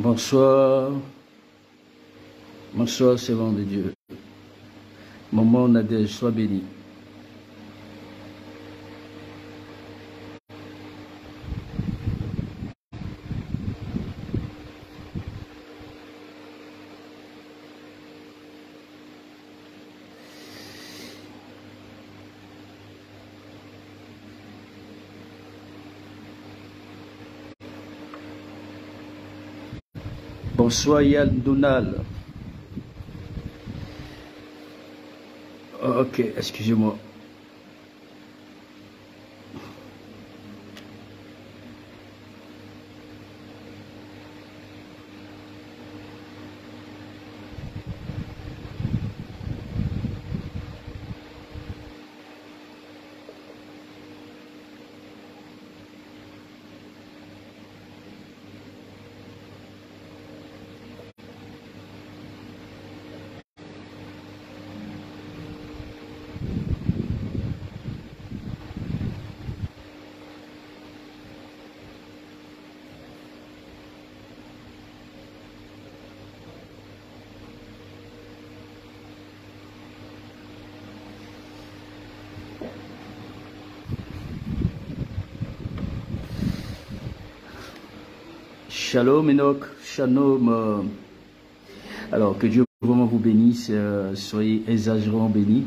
Bonsoir, bonsoir, servant de Dieu. Maman Nadège, sois béni. Bonsoir Yann Donald. Ok, excusez-moi. Shalom Enoch, shalom. Alors que Dieu vraiment vous bénisse, soyez exagérément bénis.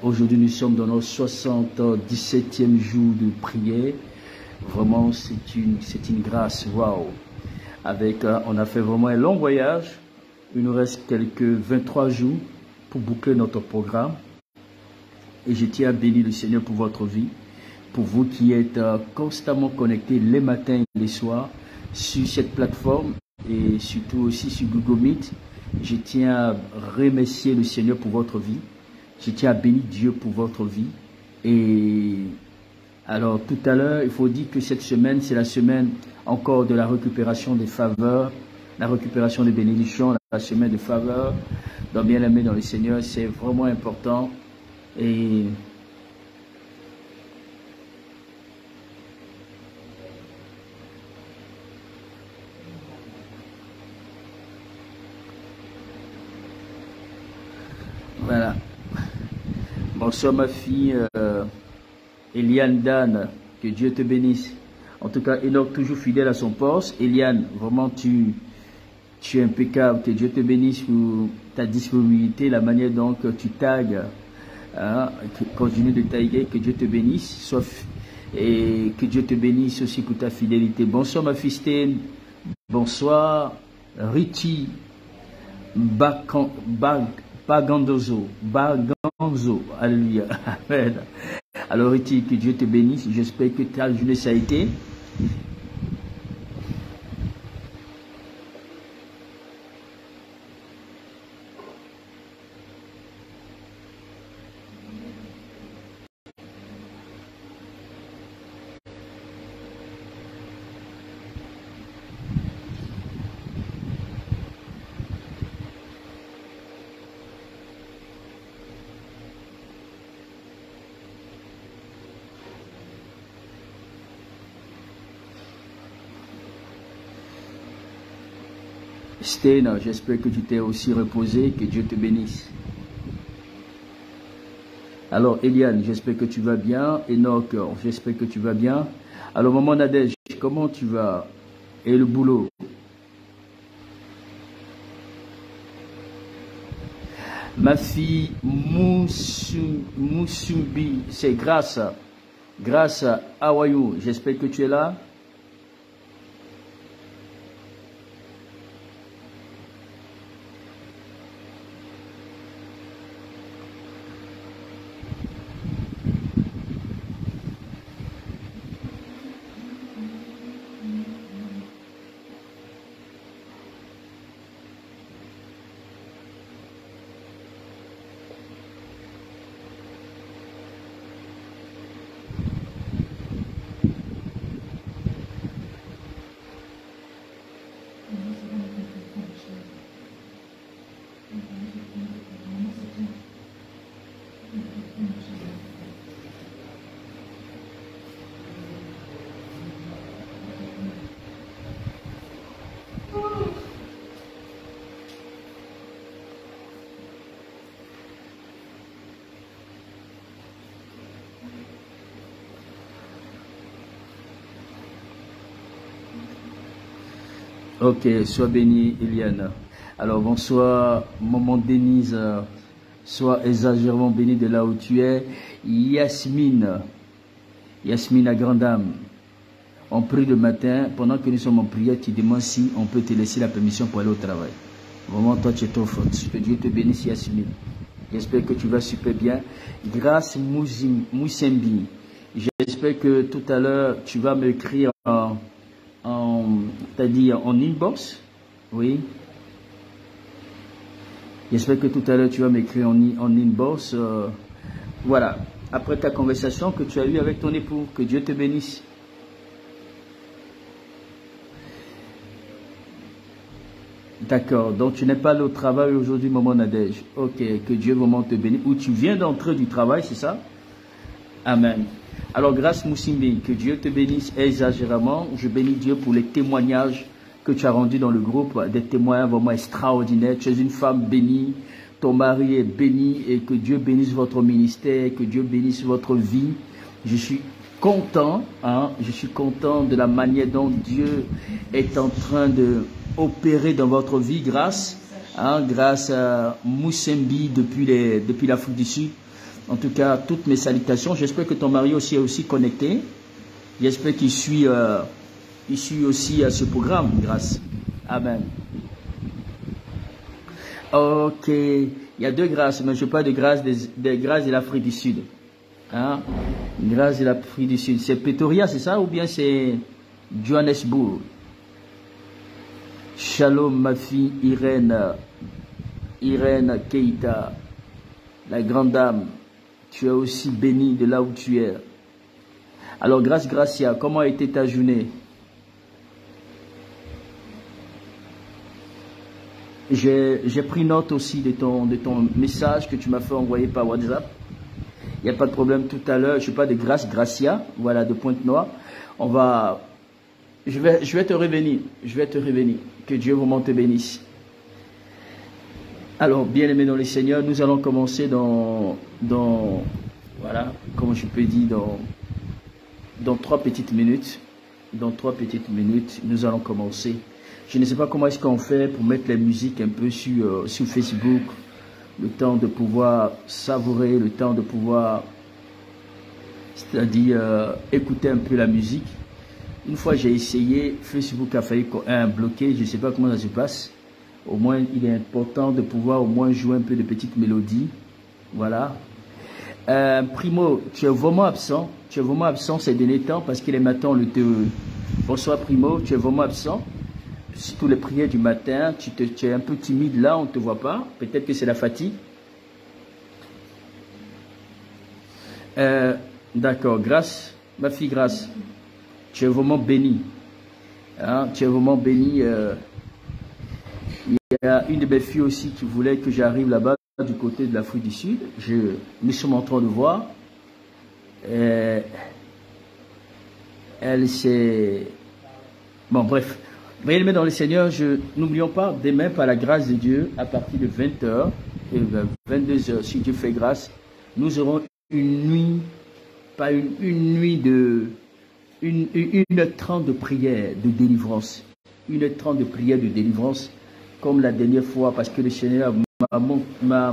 Aujourd'hui nous sommes dans notre 77e jour de prière. Vraiment c'est une grâce, waouh. Avec on a fait vraiment un long voyage. Il nous reste quelques 23 jours pour boucler notre programme. Et je tiens à bénir le Seigneur pour votre vie. Pour vous qui êtes constamment connectés les matins et les soirs sur cette plateforme et surtout aussi sur Google Meet, je tiens à remercier le Seigneur pour votre vie. Je tiens à bénir Dieu pour votre vie. Et alors tout à l'heure, il faut dire que cette semaine, c'est la semaine encore de la récupération des faveurs, la récupération des bénédictions, la semaine de faveurs. Donc bien aimé dans le Seigneur, c'est vraiment important. Et voilà. Bonsoir ma fille Eliane Dan, que Dieu te bénisse. En tout cas, Enoch toujours fidèle à son poste. Eliane, vraiment tu es impeccable, que Dieu te bénisse pour ta disponibilité, la manière dont tu tagues, hein, continue de taguer, que Dieu te bénisse, et que Dieu te bénisse aussi pour ta fidélité. Bonsoir ma fille Sténe, bonsoir Richie Bagandozo, alléluia, amen. Alors Richie, que Dieu te bénisse, j'espère que ta journée ça a été. Sténa, j'espère que tu t'es aussi reposé, que Dieu te bénisse. Alors Eliane, j'espère que tu vas bien. Enoch, j'espère que tu vas bien. Alors maman Nadège, comment tu vas? Et le boulot? Ma fille Moussumbi, c'est grâce à Awayou, j'espère que tu es là. Ok, sois béni, Eliane. Alors, bonsoir, maman Denise. Sois exagérément béni de là où tu es. Yasmine. Yasmine, la grande dame. On prie le matin. Pendant que nous sommes en prière, tu demandes si on peut te laisser la permission pour aller au travail. Vraiment, toi, tu es trop forte. Que Dieu te bénisse, Yasmine. J'espère que tu vas super bien. Grâce Moussembi. J'espère que tout à l'heure, tu vas m'écrire c'est-à-dire en inbox. Oui. J'espère que tout à l'heure, tu vas m'écrire en inbox. Voilà. Après ta conversation que tu as eue avec ton époux. Que Dieu te bénisse. D'accord. Donc, tu n'es pas allé au travail aujourd'hui, maman Nadège. Ok. Que Dieu vraiment te bénisse. Ou tu viens d'entrer du travail, c'est ça? Amen. Alors, grâce Moussimbi, que Dieu te bénisse exagérément. Je bénis Dieu pour les témoignages que tu as rendus dans le groupe, des témoignages vraiment extraordinaires. Tu es une femme bénie, ton mari est béni et que Dieu bénisse votre ministère, que Dieu bénisse votre vie. Je suis content, je suis content de la manière dont Dieu est en train de opérer dans votre vie grâce à Moussembi depuis l'Afrique du Sud. En tout cas, toutes mes salutations. J'espère que ton mari aussi est aussi connecté. J'espère qu'il suit aussi à ce programme, grâce. Amen. Ok. Il y a deux grâces, mais je parle de grâce des grâces de l'Afrique du Sud. Grâce de l'Afrique du Sud. C'est Pretoria, c'est ça? Ou bien c'est Johannesburg? Shalom, ma fille Irène Keita, la grande dame. Tu es aussi bénie de là où tu es. Alors, grâce Gracia, comment a été ta journée? J'ai pris note aussi de ton message que tu m'as fait envoyer par WhatsApp. Il n'y a pas de problème tout à l'heure. Je parle de grâce Gracia, voilà, de Pointe-Noire. Je vais te revenir. Je vais te revenir. Que Dieu vraiment te bénisse. Alors, bien-aimés dans le Seigneur, nous allons commencer voilà, comment je peux dire, dans 3 petites minutes. Dans 3 petites minutes, nous allons commencer. Je ne sais pas comment est-ce qu'on fait pour mettre la musique un peu sur Facebook, le temps de pouvoir savourer, le temps de pouvoir, c'est-à-dire écouter un peu la musique. Une fois j'ai essayé, Facebook a failli bloquer, je ne sais pas comment ça se passe. Au moins, il est important de pouvoir au moins jouer un peu de petites mélodies. Voilà. Primo, tu es vraiment absent. Tu es vraiment absent ces derniers temps parce qu'il est maintenant le Bonsoir Primo, tu es vraiment absent. Surtout les prières du matin, tu es un peu timide là, on ne te voit pas. Peut-être que c'est la fatigue. D'accord, Grâce, ma fille Grâce, tu es vraiment bénie. Tu es vraiment bénie. Il y a une de mes filles aussi qui voulait que j'arrive là-bas du côté de l'Afrique du Sud. Nous sommes en train de voir. Elle s'est... Bon, bref. Bien-aimés dans le Seigneur, n'oublions pas, demain, par la grâce de Dieu, à partir de 20h et 22h, si Dieu fait grâce, nous aurons une nuit, pas une nuit de... Une 30 de prière de délivrance. Une 30 de prière de délivrance. Comme la dernière fois, parce que le Seigneur m'a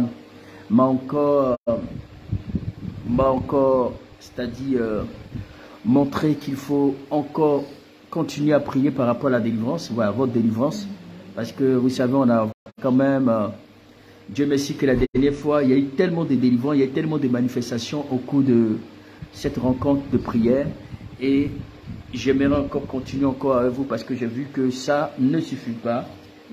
encore, c'est-à-dire montré qu'il faut encore continuer à prier par rapport à la délivrance, voilà, votre délivrance, parce que vous savez, on a quand même, Dieu merci que la dernière fois, il y a eu tellement de délivrances, il y a eu tellement de manifestations au cours de cette rencontre de prière, et j'aimerais encore continuer encore avec vous, parce que j'ai vu que ça ne suffit pas.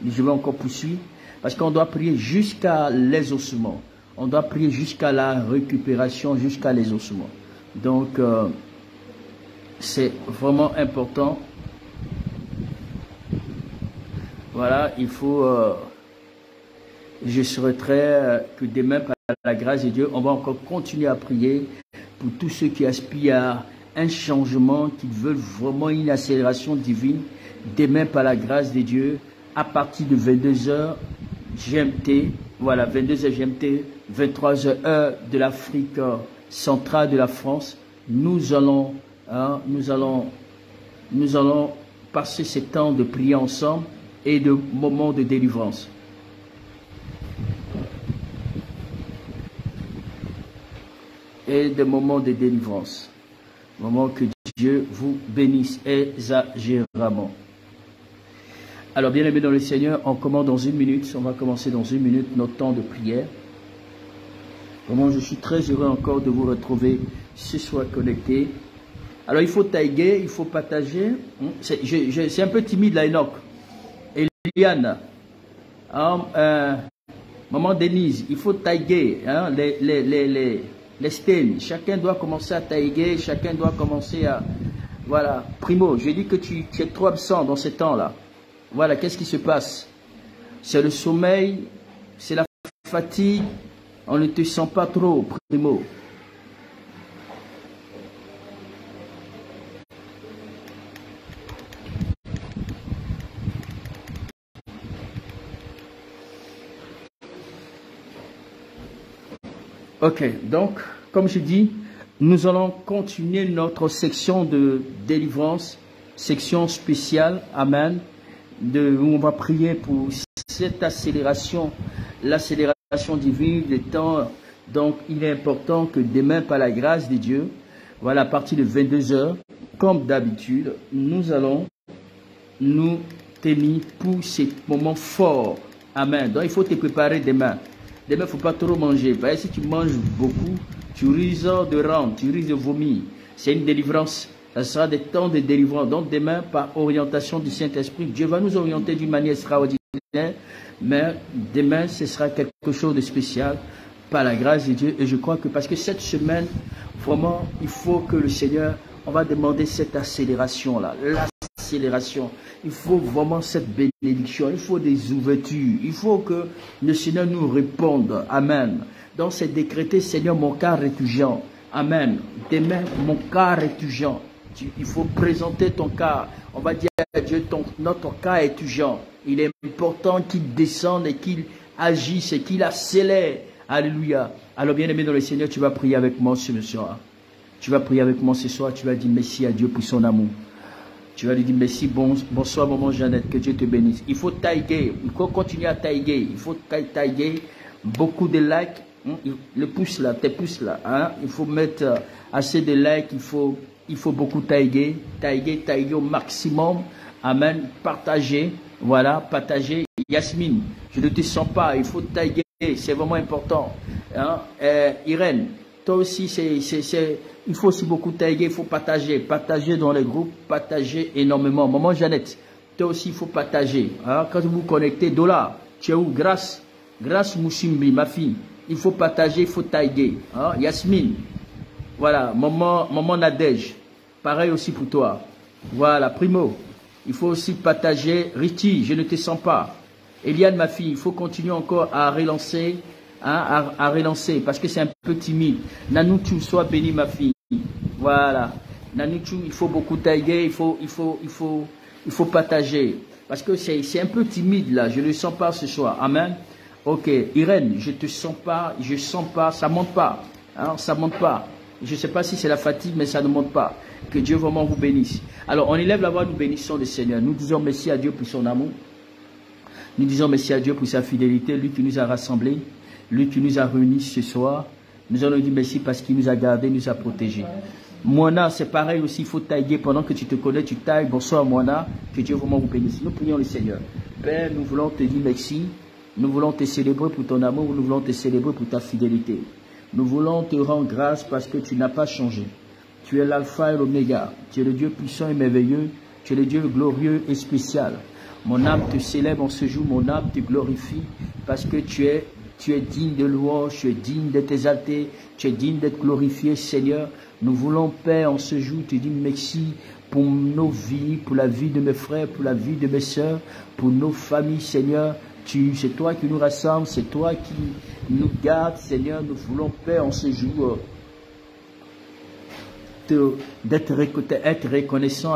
Je vais encore poursuivre parce qu'on doit prier jusqu'à les ossements. On doit prier jusqu'à la récupération, jusqu'à les ossements. Donc, c'est vraiment important. Voilà, il faut... je souhaiterais que demain, par la grâce de Dieu, on va encore continuer à prier pour tous ceux qui aspirent à un changement, qui veulent vraiment une accélération divine. Demain, par la grâce de Dieu, à partir de 22h GMT, voilà, 22h GMT, 23h heure de l'Afrique centrale de la France, nous allons passer ce temps de prier ensemble et de moments de délivrance. Et de moments de délivrance. Moment que Dieu vous bénisse exagérément. Alors, bien aimés dans le Seigneur, on commence dans 1 minute. On va commencer dans 1 minute notre temps de prière. Vraiment, je suis très heureux encore de vous retrouver ce soir connecté. Alors, il faut taguer, il faut partager. C'est un peu timide là, Enoch. Eliane, maman Denise, il faut taguer hein, les stèles. Chacun doit commencer à taguer, chacun doit commencer à... Voilà, Primo, je dis que tu es trop absent dans ces temps-là. Voilà, qu'est-ce qui se passe? C'est le sommeil, c'est la fatigue, on ne te sent pas trop, Primo. Ok, donc, comme je dis, nous allons continuer notre section de délivrance, section spéciale, Amen, où on va prier pour cette accélération, l'accélération divine des temps. Donc, il est important que demain, par la grâce de Dieu, voilà, à partir de 22 h, comme d'habitude, nous allons nous tenir pour ces moments forts. Amen. Donc, il faut te préparer demain. Demain, il ne faut pas trop manger. Parce que si tu manges beaucoup, tu risques de rendre, tu risques de vomir. C'est une délivrance. Ce sera des temps de délivrance. Donc demain, par orientation du Saint-Esprit, Dieu va nous orienter d'une manière extraordinaire. Mais demain, ce sera quelque chose de spécial par la grâce de Dieu. Et je crois que parce que cette semaine, vraiment, il faut que le Seigneur, on va demander cette accélération-là. L'accélération. Il faut vraiment cette bénédiction. Il faut des ouvertures. Il faut que le Seigneur nous réponde. Amen. Donc c'est décrété, Seigneur, mon cœur est urgent. Amen. Demain, mon cœur est urgent. Il faut présenter ton cas. On va dire à Dieu, notre cas est urgent. Il est important qu'il descende et qu'il agisse et qu'il accélère. Alléluia. Alors bien aimé dans le Seigneur, tu vas prier avec moi ce soir. Tu vas prier avec moi ce soir. Tu vas dire merci à Dieu pour son amour. Tu vas lui dire merci, bonsoir maman Jeannette, que Dieu te bénisse. Il faut taguer, il faut continuer à taguer. Il faut taguer beaucoup de likes. Le pouce là, tes pouces là. Hein? Il faut mettre assez de likes. Il faut beaucoup taguer au maximum. Amen. Partager. Voilà, partager. Yasmine, je ne te sens pas. Il faut taguer. C'est vraiment important. Hein? Irène, toi aussi, il faut aussi beaucoup taguer. Il faut partager. Partager dans les groupes. Partager énormément. Maman Jeannette, toi aussi, il faut partager. Hein? Quand vous vous connectez, Dola, tu es où? Grâce Mouchimbi, ma fille. Il faut partager, il faut taguer. Hein? Yasmine, voilà, maman Nadège, pareil aussi pour toi. Voilà, Primo, il faut aussi partager. Riti, je ne te sens pas. Eliane, ma fille, il faut continuer encore à relancer, hein, à relancer, parce que c'est un peu timide. Nanoutou, sois béni, ma fille. Voilà, Nanoutou, il faut beaucoup taguer, il faut partager, parce que c'est un peu timide là, je ne le sens pas ce soir. Amen. Ok, Irène, je te sens pas, je sens pas, ça monte pas, hein, ça monte pas. Je ne sais pas si c'est la fatigue, mais ça ne monte pas. Que Dieu vraiment vous bénisse. Alors, on élève la voix, nous bénissons le Seigneur. Nous disons merci à Dieu pour son amour. Nous disons merci à Dieu pour sa fidélité, lui qui nous a rassemblés, lui qui nous a réunis ce soir. Nous allons dire merci parce qu'il nous a gardés, nous a protégés. Moana, c'est pareil aussi, il faut taguer pendant que tu te connais, tu tagues. Bonsoir Moana, que Dieu vraiment vous bénisse. Nous prions le Seigneur. Père, nous voulons te dire merci. Nous voulons te célébrer pour ton amour, nous voulons te célébrer pour ta fidélité. Nous voulons te rendre grâce parce que tu n'as pas changé. Tu es l'alpha et l'oméga. Tu es le Dieu puissant et merveilleux. Tu es le Dieu glorieux et spécial. Mon âme te célèbre en ce jour, mon âme te glorifie parce que tu es digne de louange, tu es digne d'être exalté, tu es digne d'être glorifié, Seigneur. Nous voulons, Père, en ce jour, te dire merci pour nos vies, pour la vie de mes frères, pour la vie de mes sœurs, pour nos familles, Seigneur. C'est toi qui nous rassemble, c'est toi qui nous garde, Seigneur. Nous voulons, Père, en ce jour, être reconnaissant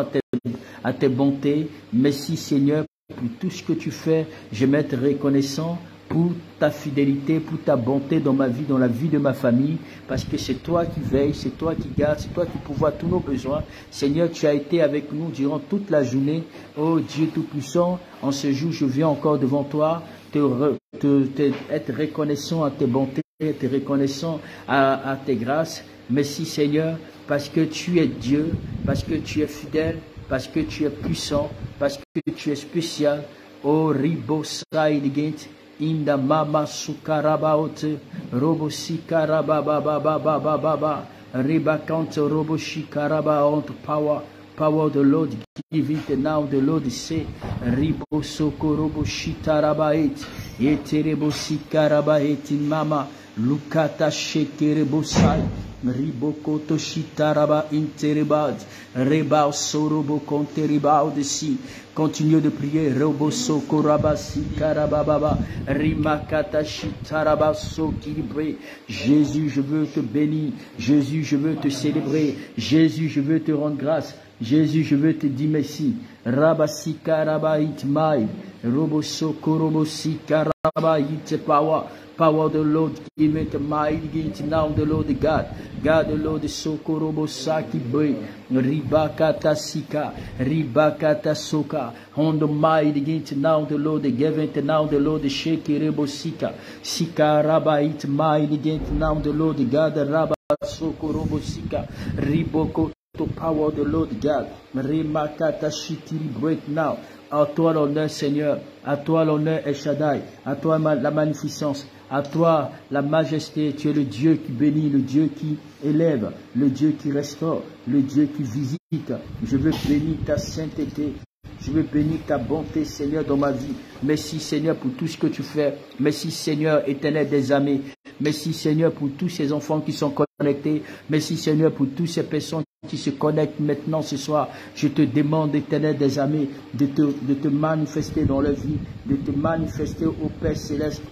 à tes bontés. Merci, Seigneur, pour tout ce que tu fais. Je vais être reconnaissant pour ta fidélité, pour ta bonté dans ma vie, dans la vie de ma famille, parce que c'est toi qui veilles, c'est toi qui gardes, c'est toi qui pourvois tous nos besoins. Seigneur, tu as été avec nous durant toute la journée. Oh Dieu Tout-Puissant, en ce jour, je viens encore devant toi, être reconnaissant à tes bontés, être reconnaissant à tes grâces. Merci Seigneur, parce que tu es Dieu, parce que tu es fidèle, parce que tu es puissant, parce que tu es spécial. Oh Ribosaïdigent, Inda Mama Sukarabaote, Robosikarababababababa, Ribakant Roboshikarabaont power. Power of the Lord, give it now, the Lord say, Ribosoko Roboshitarabaet, Eterebosikarabaet in Mama, Lukata Shekerebosai, Ribokoto Shitaraba Interibad, Rebao Sorobo Conteribao de si. Continue de prier. Robosoko Rabasi Karababa, Rimakata Shitaraba Sokilibre. Jésus, je veux te bénir. Jésus, je veux te célébrer. Jésus, je veux te rendre grâce. Jésus, je veux te dire merci. Rabasi Karabait Mai, Robosoko Robosi Karabait Power. Power of the Lord, give it mighty, give it now the Lord God. God the Lord, Sokorobo Saki Boy, Ribakata Sika, Ribakata Soka. On the mighty, give it now the Lord, give it now the Lord, Sheki Rebo Sika, Sika Rabait, mighty, give it now the Lord God, Rabba Sokorobo Sika, Riboko. The power of the Lord God, Rimakata Shitiri break now. À toi l'honneur Seigneur, à toi l'honneur El Shaddai, à toi la magnificence, à toi la majesté. Tu es le Dieu qui bénit, le Dieu qui élève, le Dieu qui restaure, le Dieu qui visite. Je veux bénir ta sainteté, je veux bénir ta bonté Seigneur dans ma vie. Merci Seigneur pour tout ce que tu fais. Merci Seigneur éternel des armées. Merci Seigneur pour tous ces enfants qui sont connectés. Merci Seigneur pour toutes ces personnes qui se connectent maintenant ce soir. Je te demande, éternel des armées, de te manifester dans leur vie, de te manifester au Père Céleste.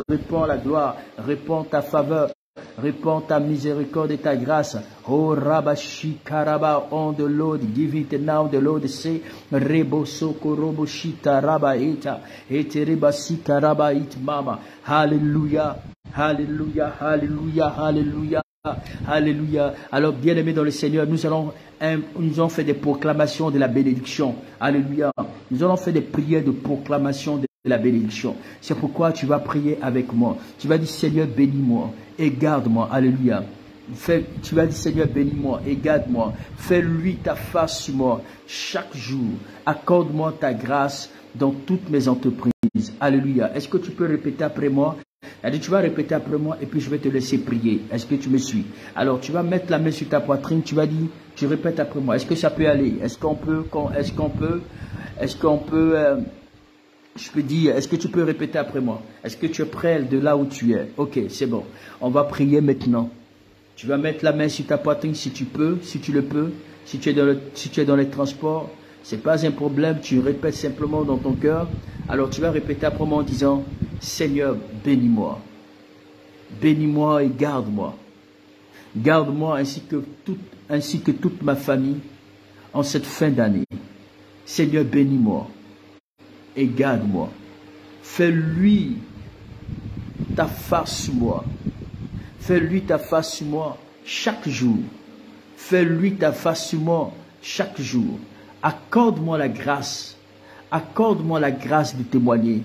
Répands la gloire, répands ta faveur, répands ta miséricorde et ta grâce. Oh Rabashi Karaba on the Lord, give it now the Lord say, Rebo Soko Robo Shita Rabaita, Eterebasi Karabait Mama. Hallelujah, Hallelujah, Hallelujah, Hallelujah. Alléluia. Alors, bien-aimés dans le Seigneur, nous allons fait des proclamations de la bénédiction. Alléluia. Nous allons faire des prières de proclamation de la bénédiction. C'est pourquoi tu vas prier avec moi. Tu vas dire, Seigneur, bénis-moi et garde-moi. Alléluia. Tu vas dire, Seigneur, bénis-moi et garde-moi. Fais-lui ta face sur moi chaque jour. Accorde-moi ta grâce dans toutes mes entreprises. Alléluia. Est-ce que tu peux répéter après moi? Tu vas répéter après moi et puis je vais te laisser prier. Est-ce que tu me suis? Alors tu vas mettre la main sur ta poitrine, tu vas dire, tu répètes après moi. Est-ce que ça peut aller? Est-ce qu'on peut, je peux dire, est-ce que tu peux répéter après moi? Est-ce que tu es prêt de là où tu es? Ok, c'est bon. On va prier maintenant. Tu vas mettre la main sur ta poitrine si tu peux, si tu le peux. Si tu es dans les transports, c'est pas un problème, tu répètes simplement dans ton cœur. Alors tu vas répéter après moi en disant, Seigneur, bénis-moi. Bénis-moi et garde-moi. Garde-moi ainsi que toute ma famille en cette fin d'année. Seigneur, bénis-moi et garde-moi. Fais-lui ta face sur moi. Fais-lui ta face sur moi chaque jour. Fais-lui ta face sur moi chaque jour. Accorde-moi la grâce. Accorde-moi la grâce de témoigner.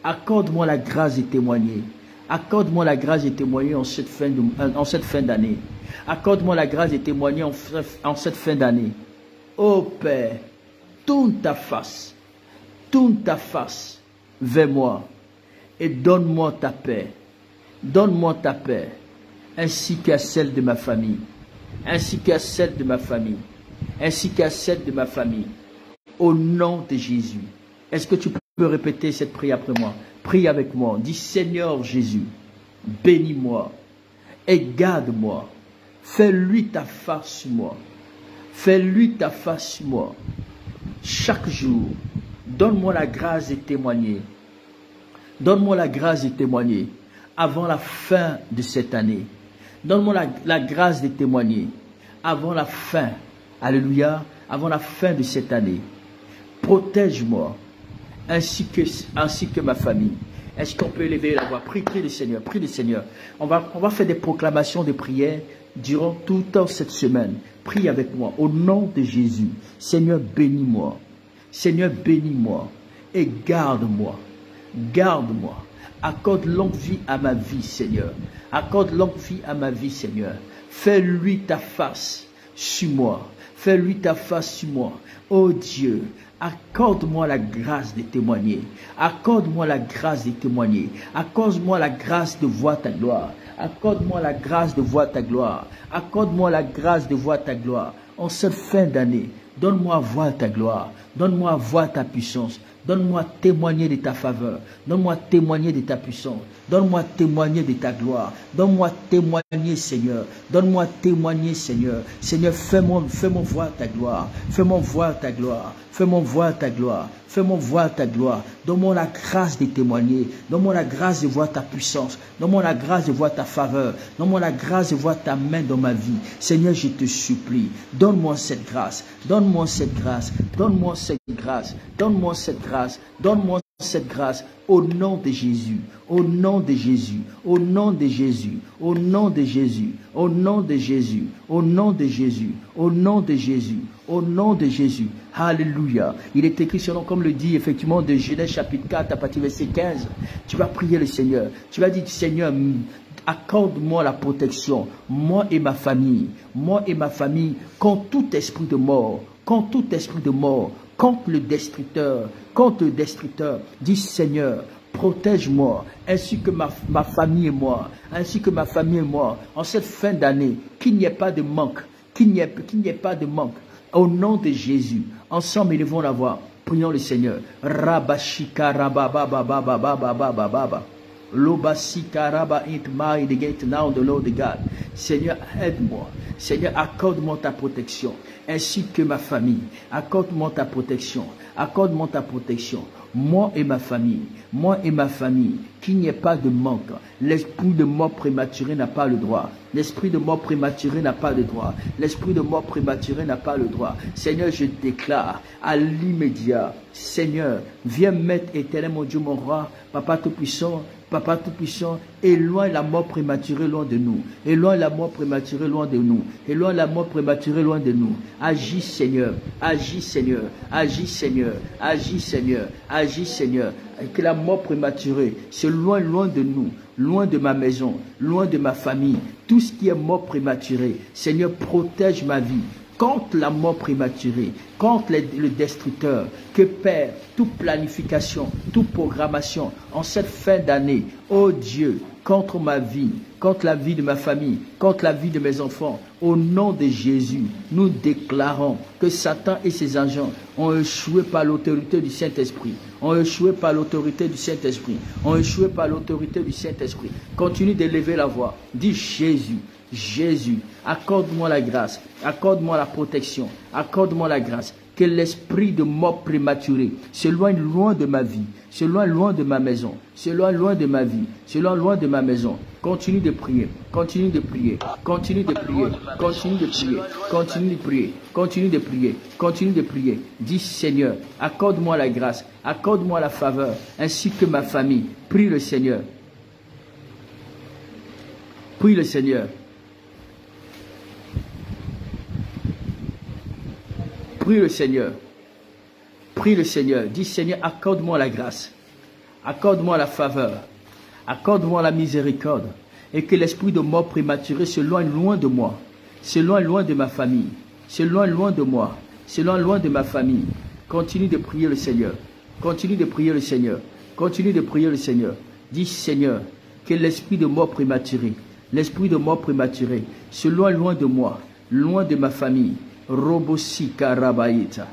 Accorde-moi la grâce de témoigner. Accorde-moi la grâce de témoigner en cette fin d'année. Accorde-moi la grâce de témoigner en cette fin d'année. Ô Père, tourne ta face vers moi et donne-moi ta paix. Donne-moi ta paix, ainsi qu'à celle de ma famille. Ainsi qu'à celle de ma famille. Ainsi qu'à celle de ma famille. Au nom de Jésus. Est-ce que tu peux répéter cette prière après moi? Prie avec moi. Dis, Seigneur Jésus, bénis-moi et garde-moi. Fais-lui ta face sur moi. Fais-lui ta face sur moi. Chaque jour, donne-moi la grâce de témoigner. Donne-moi la grâce de témoigner avant la fin de cette année. Donne-moi la grâce de témoigner avant la fin. Alléluia. Avant la fin de cette année. Protège-moi ainsi que ma famille. Est-ce qu'on peut élever la voix? Prie le Seigneur, prie le Seigneur. On va faire des proclamations de prière durant toute cette semaine. Prie avec moi, au nom de Jésus. Seigneur, bénis-moi. Seigneur, bénis-moi et garde-moi. Garde-moi. Accorde longue vie à ma vie, Seigneur. Accorde longue vie à ma vie, Seigneur. Fais-lui ta face sur moi. Fais-lui ta face sur moi. Oh Dieu, accorde-moi la grâce de témoigner. Accorde-moi la grâce de témoigner. Accorde-moi la grâce de voir ta gloire. Accorde-moi la grâce de voir ta gloire. Accorde-moi la grâce de voir ta gloire. En cette fin d'année, donne-moi à voir ta gloire. Donne-moi à voir ta puissance. Donne-moi à témoigner de ta faveur. Donne-moi à témoigner de ta puissance. Donne-moi à témoigner de ta gloire. Donne-moi à témoigner, Seigneur. Donne-moi à témoigner, Seigneur. Seigneur, fais-moi voir ta gloire. Fais-moi voir ta gloire. Fais-moi voir ta gloire. Fais-moi voir ta gloire. Donne-moi la grâce de témoigner. Donne-moi la grâce de voir ta puissance. Donne-moi la grâce de voir ta faveur. Donne-moi la grâce de voir ta main dans ma vie. Seigneur, je te supplie. Donne-moi cette grâce. Donne-moi cette grâce. Donne-moi cette grâce. Donne-moi cette grâce. Donne-moi cette grâce au nom de Jésus, au nom de Jésus, au nom de Jésus, au nom de Jésus, au nom de Jésus, au nom de Jésus, au nom de Jésus, au nom de Jésus. Alléluia. Il est écrit selon comme le dit effectivement de Genèse chapitre 4 à partir du verset 15. Tu vas prier le Seigneur. Tu vas dire Seigneur, accorde-moi la protection, moi et ma famille, contre tout esprit de mort, contre tout esprit de mort, contre le destructeur, dis Seigneur, protège-moi, ainsi que ma famille et moi, en cette fin d'année, qu'il n'y ait pas de manque, au nom de Jésus, ensemble élevons la voix, prions le Seigneur, Rabashika Rabababababababababa. Seigneur, aide-moi. Seigneur, accorde-moi ta protection, ainsi que ma famille. Accorde-moi ta protection. Accorde-moi ta protection. Moi et ma famille, qu'il n'y ait pas de manque. L'esprit de mort prématuré n'a pas le droit. L'esprit de mort prématuré n'a pas le droit. L'esprit de mort prématuré n'a pas le droit. Seigneur, je déclare à l'immédiat, Seigneur, viens mettre éternel mon Dieu, mon roi, Papa Tout-Puissant, éloigne la mort prématurée loin de nous. Éloigne la mort prématurée loin de nous. Éloigne la mort prématurée loin de nous. Agis Seigneur, agis Seigneur, agis Seigneur, agis Seigneur, agis Seigneur. Que la mort prématurée c'est loin de nous, loin de ma maison, loin de ma famille. Tout ce qui est mort prématurée, Seigneur, protège ma vie. Contre la mort prématurée, contre le destructeur, que Père, toute planification, toute programmation en cette fin d'année, oh Dieu, contre ma vie, contre la vie de ma famille, contre la vie de mes enfants, au nom de Jésus, nous déclarons que Satan et ses agents ont échoué par l'autorité du Saint-Esprit. Continue d'élever la voix. Dis Jésus. Jésus, accorde-moi la grâce, accorde-moi la protection, accorde-moi la grâce, que l'esprit de mort prématuré s'éloigne loin de ma vie, s'éloigne loin de ma maison, s'éloigne loin de ma vie, s'éloigne loin de ma maison. Continue de prier, continue de prier, continue de prier, continue de prier, continue de prier, continue de prier, continue de prier. Dis Seigneur, accorde-moi la grâce, accorde-moi la faveur, ainsi que ma famille. Prie le Seigneur. Prie le Seigneur. Prie le Seigneur. Prie le Seigneur. Dis Seigneur, accorde-moi la grâce. Accorde-moi la faveur. Accorde-moi la miséricorde. Et que l'esprit de mort prématuré s'éloigne loin de moi. S'éloigne loin de ma famille. S'éloigne loin de moi. S'éloigne loin de ma famille. Continue de prier le Seigneur. Continue de prier le Seigneur. Continue de prier le Seigneur. Dis Seigneur, que l'esprit de mort prématuré, s'éloigne loin de moi, loin de ma famille. Robosi karabaita,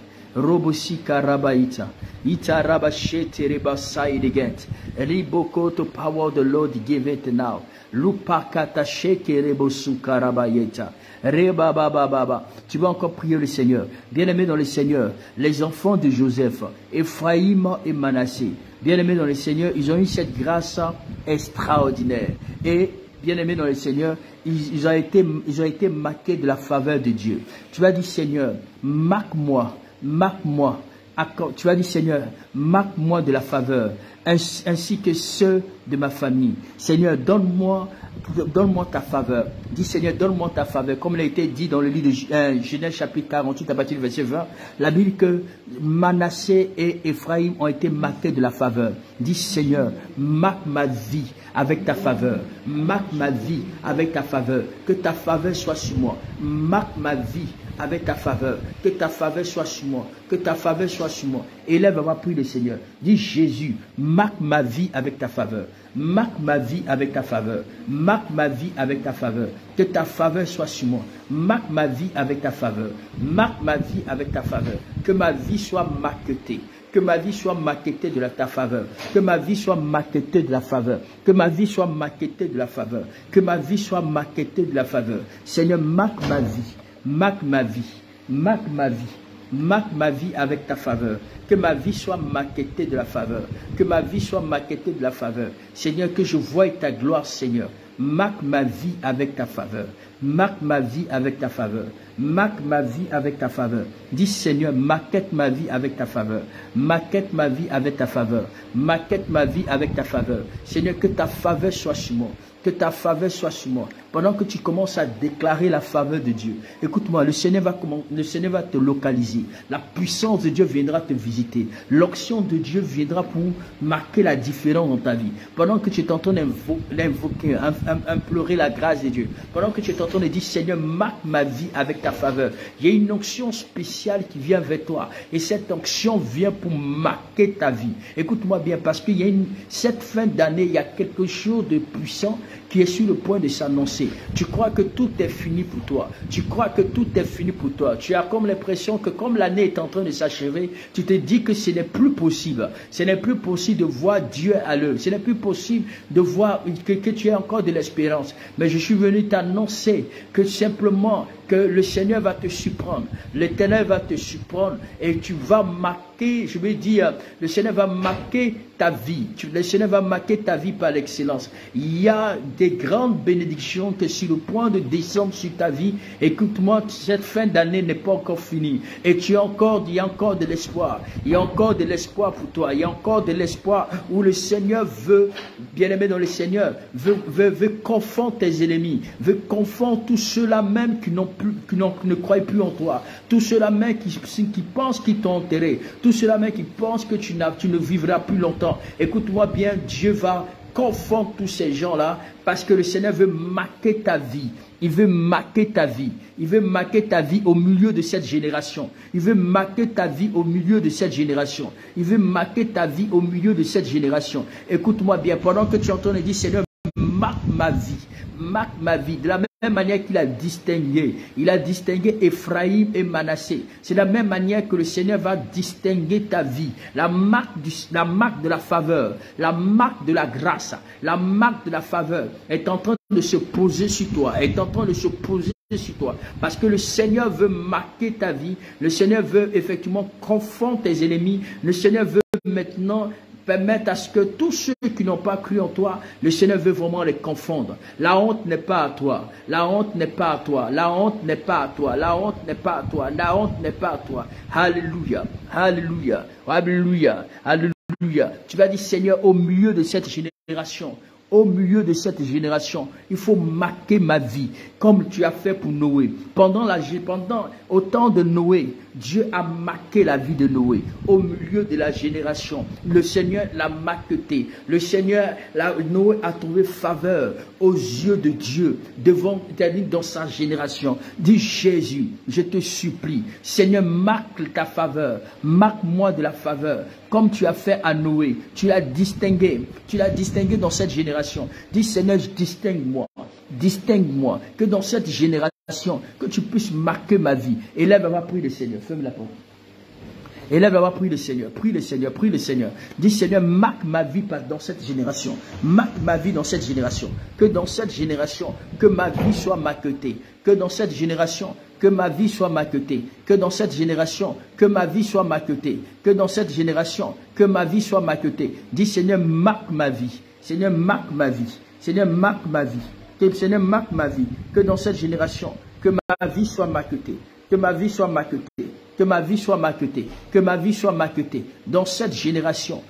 ita rabashete rebasai degent, riboko to power the Lord give it now. Lupakata sheke rebosu karabayeta, reba baba baba. Tu vas encore prier le Seigneur. Bien-aimé dans le Seigneur, les enfants de Joseph, Ephraïm et Manassé, bien-aimés dans le Seigneur, ils ont eu cette grâce extraordinaire. Et bien-aimés dans le Seigneur, ils ont été marqués de la faveur de Dieu. Tu vas dire, Seigneur, marque-moi tu as dit, Seigneur, marque-moi de la faveur, ainsi que ceux de ma famille. Seigneur, donne-moi ta faveur. Dis, Seigneur, donne-moi ta faveur. Comme il a été dit dans le livre de Genèse chapitre 48 à partir du verset 20, la Bible dit que Manassé et Ephraïm ont été marqués de la faveur. Dis, Seigneur, marque ma vie avec ta faveur. Marque ma vie avec ta faveur. Que ta faveur soit sur moi. Marque ma vie avec ta faveur. Que ta faveur soit sur moi. Que ta faveur soit sur moi. Élève-moi, prie le Seigneur. Dis, Jésus, marque ma vie avec ta faveur. Marque ma vie avec ta faveur. Marque ma vie avec ta faveur. Que ta faveur soit sur moi. Marque ma vie avec ta faveur. Marque ma vie avec ta faveur. Que ma vie soit marquetée. Que ma vie soit marquetée de ta faveur. Que ma vie soit marquetée de la faveur. Que ma vie soit marquetée de la faveur. Que ma vie soit marquetée de la faveur. Seigneur, marque ma vie. Marque ma vie. Marque ma vie. Marque ma vie avec ta faveur. Que ma vie soit marquetée de la faveur. Que ma vie soit marquetée de la faveur. Seigneur, que je voie ta gloire, Seigneur. Marque ma vie avec ta faveur. Marque ma vie avec ta faveur. Marque ma vie avec ta faveur. Dis, Seigneur, marquette ma vie avec ta faveur. Marquette ma vie avec ta faveur. Marquette ma vie avec ta faveur. Seigneur, que ta faveur soit sur moi. Que ta faveur soit sur moi. Pendant que tu commences à déclarer la faveur de Dieu, écoute-moi, le Seigneur va te localiser. La puissance de Dieu viendra te visiter. L'onction de Dieu viendra pour marquer la différence dans ta vie. Pendant que tu es en train d'invoquer, implorer la grâce de Dieu. Pendant que tu es en train de dire, Seigneur, marque ma vie avec ta faveur. Il y a une onction spéciale qui vient vers toi. Et cette onction vient pour marquer ta vie. Écoute-moi bien, parce qu'il y a cette fin d'année, il y a quelque chose de puissant qui est sur le point de s'annoncer. Tu crois que tout est fini pour toi. Tu crois que tout est fini pour toi. Tu as comme l'impression que comme l'année est en train de s'achever, tu te dis que ce n'est plus possible. Ce n'est plus possible de voir Dieu à l'œuvre. Ce n'est plus possible de voir que tu as encore de l'espérance. Mais je suis venu t'annoncer que simplement que le Seigneur va te surprendre. L'Éternel va te surprendre et tu vas marquer, je veux dire, le Seigneur va marquer ta vie. Le Seigneur va marquer ta vie par l'excellence. Il y a des grandes bénédictions que sur le point de descendre sur ta vie. Écoute-moi, cette fin d'année n'est pas encore finie. Et il y a encore de l'espoir. Il y a encore de l'espoir pour toi. Il y a encore de l'espoir où le Seigneur veut, bien-aimé dans le Seigneur, veut confondre tes ennemis, veut confondre tous ceux-là même qui ne croient plus en toi, tous ceux-là même qui pensent qu'ils t'ont enterré, tous ceux-là même qui pensent que tu ne vivras plus longtemps. Écoute-moi bien, Dieu va confondre tous ces gens-là parce que le Seigneur veut marquer ta vie. Il veut marquer ta vie. Il veut marquer ta vie au milieu de cette génération. Il veut marquer ta vie au milieu de cette génération. Il veut marquer ta vie au milieu de cette génération. Écoute-moi bien, pendant que tu entends et dis, Seigneur, marque ma vie. Marque ma vie. De la même manière qu'il a distingué. Il a distingué Ephraïm et Manassé. C'est la même manière que le Seigneur va distinguer ta vie. La marque de la faveur, la marque de la grâce, la marque de la faveur est en train de se poser sur toi. Est en train de se poser sur toi. Parce que le Seigneur veut marquer ta vie. Le Seigneur veut effectivement confondre tes ennemis. Le Seigneur veut maintenant permettre à ce que tous ceux qui n'ont pas cru en toi, le Seigneur veut vraiment les confondre. La honte n'est pas à toi. La honte n'est pas à toi. La honte n'est pas à toi. La honte n'est pas à toi. La honte n'est pas à toi. Alléluia. Alléluia. Alléluia. Alléluia. Tu vas dire, Seigneur, au milieu de cette génération, au milieu de cette génération, il faut marquer ma vie, comme tu as fait pour Noé. Au temps de Noé, Dieu a marqué la vie de Noé. Au milieu de la génération, le Seigneur l'a marqué. Le Seigneur, Noé a trouvé faveur aux yeux de Dieu, dans sa génération. Dis, Jésus, je te supplie, Seigneur, marque ta faveur. Marque-moi de la faveur, comme tu as fait à Noé. Tu l'as distingué dans cette génération. Dis, Seigneur, distingue-moi, que dans cette génération, que tu puisses marquer ma vie. Élève à ma prière, le Seigneur, ferme la porte. Élève à ma prière, le Seigneur, prie le Seigneur, prie le Seigneur. Dis, Seigneur, marque ma vie dans cette génération. Marque ma vie dans cette génération. Que dans cette génération, que ma vie soit marquetée. Que dans cette génération, que ma vie soit marquetée. Que dans cette génération, que ma vie soit marquetée. Que dans cette génération, que ma vie soit marquetée. Dis, Seigneur, marque ma vie. Seigneur, marque ma vie. Seigneur, marque ma vie. Que le Seigneur marque ma vie. Que dans cette génération, que ma vie soit marquetée. Que ma vie soit marquetée. que ma vie soit marquetée, que ma vie soit marquetée. Dans cette génération,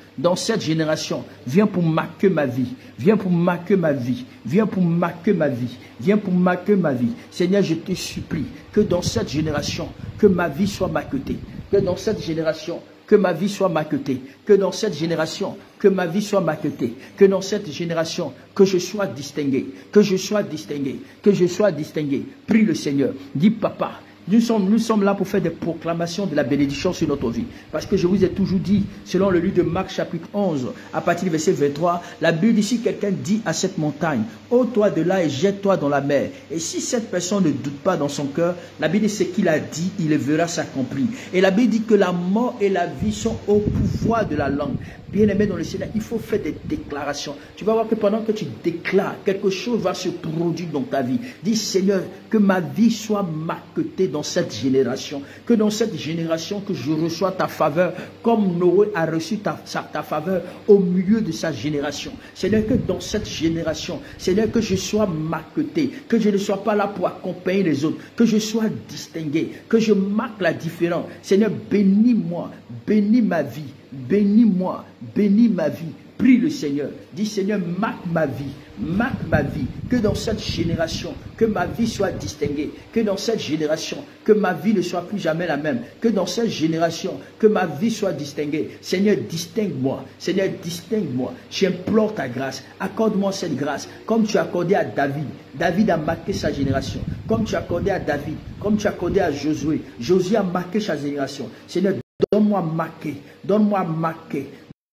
viens pour marquer ma vie, viens pour marquer ma vie, viens pour marquer ma vie, viens pour marquer ma vie. Seigneur, je te supplie que dans cette génération, que ma vie soit marquetée, que dans cette génération, que ma vie soit marquetée, que dans cette génération, que ma vie soit marquetée, que dans cette génération, que je sois distingué, que je sois distingué, que je sois distingué. Prie le Seigneur, dis papa. Nous sommes là pour faire des proclamations de la bénédiction sur notre vie. Parce que je vous ai toujours dit, selon le livre de Marc chapitre 11, à partir du verset 23, la Bible dit, si quelqu'un dit à cette montagne, ôte-toi de là et jette-toi dans la mer. Et si cette personne ne doute pas dans son cœur, la Bible dit ce qu'il a dit, il le verra s'accomplir. Et la Bible dit que la mort et la vie sont au pouvoir de la langue. Bien-aimé dans le Seigneur, il faut faire des déclarations. Tu vas voir que pendant que tu déclares, quelque chose va se produire dans ta vie. Dis Seigneur, que ma vie soit marquetée dans cette génération. Que dans cette génération, que je reçois ta faveur, comme Noé a reçu ta faveur au milieu de sa génération. Seigneur, que dans cette génération, Seigneur, que je sois marqueté, que je ne sois pas là pour accompagner les autres, que je sois distingué, que je marque la différence. Seigneur, bénis-moi, bénis ma vie. Bénis-moi, bénis ma vie. Prie le Seigneur. Dis Seigneur, marque ma vie. Marque ma vie. Que dans cette génération, que ma vie soit distinguée. Que dans cette génération, que ma vie ne soit plus jamais la même. Que dans cette génération, que ma vie soit distinguée. Seigneur, distingue-moi. Seigneur, distingue-moi. J'implore ta grâce. Accorde-moi cette grâce. Comme tu as accordé à David. David a marqué sa génération. Comme tu as accordé à David. Comme tu as accordé à Josué. Josué a marqué sa génération. Seigneur, donne-moi marquer, donne-moi marquer,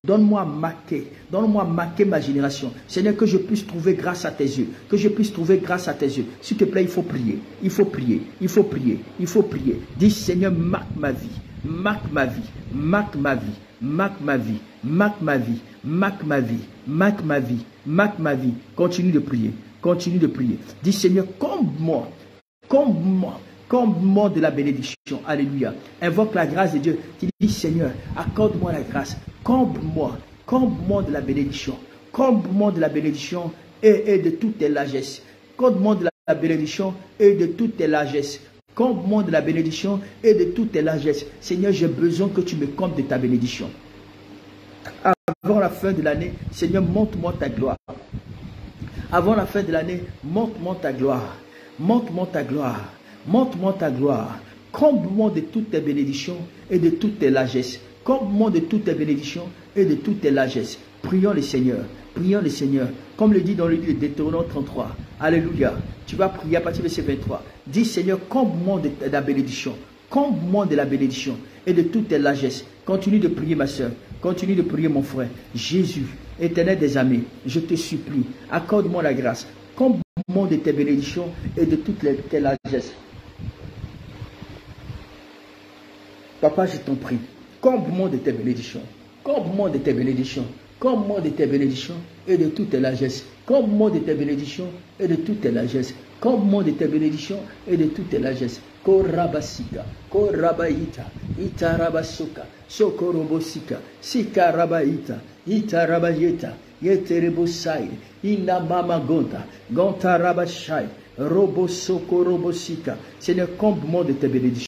donne-moi marquer, donne-moi marquer ma génération. Seigneur, que je puisse trouver grâce à tes yeux, que je puisse trouver grâce à tes yeux. S'il te plaît, il faut prier, il faut prier, il faut prier, il faut prier. Dis Seigneur, marque ma vie, marque ma vie, marque ma vie, marque ma vie, marque ma vie, marque ma vie, marque ma vie, marque ma vie. Continue de prier, continue de prier. Dis Seigneur, comble-moi, comble-moi. Comble-moi de la bénédiction. Alléluia. Invoque la grâce de Dieu. Tu dis, Seigneur, accorde-moi la grâce. Comble-moi. Comble-moi de la bénédiction. Comble-moi de la bénédiction et de toutes tes largesses. Comble-moi de la bénédiction et de toutes tes largesses. Comble-moi de la bénédiction et de toutes tes largesses. Seigneur, j'ai besoin que tu me combles de ta bénédiction. Avant la fin de l'année, Seigneur, montre-moi ta gloire. Avant la fin de l'année, montre-moi ta gloire. Montre-moi ta gloire. Montre-moi ta gloire. Comble-moi de toutes tes bénédictions et de toutes tes largesses. Comble-moi de toutes tes bénédictions et de toutes tes largesses. Prions le Seigneur. Prions le Seigneur. Comme le dit dans le livre de Deutéronome 33. Alléluia. Tu vas prier à partir de verset 23. Dis Seigneur, comble-moi de la bénédiction. Comble-moi de la bénédiction et de toutes tes largesses. Continue de prier ma soeur. Continue de prier mon frère. Jésus, éternel des armées, je te supplie. Accorde-moi la grâce. Comble-moi de tes bénédictions et de toutes tes largesses. Papa, je t'en prie, comble-moi de tes bénédictions, comble-moi de tes bénédictions, comble-moi de tes bénédictions et de toutes tes largesses, comble-moi de tes bénédictions et de toutes tes largesses, comble-moi de tes bénédictions et de toutes tes largesses. Korabasika, Korabaita, Itarabasuka, Sokorobosika, Sikarabaita, Itarabayeta, Yeterebosai, Inamama Gonta, Gontarabashai, Robosokorobosika. Seigneur, comble-moi de tes bénédictions.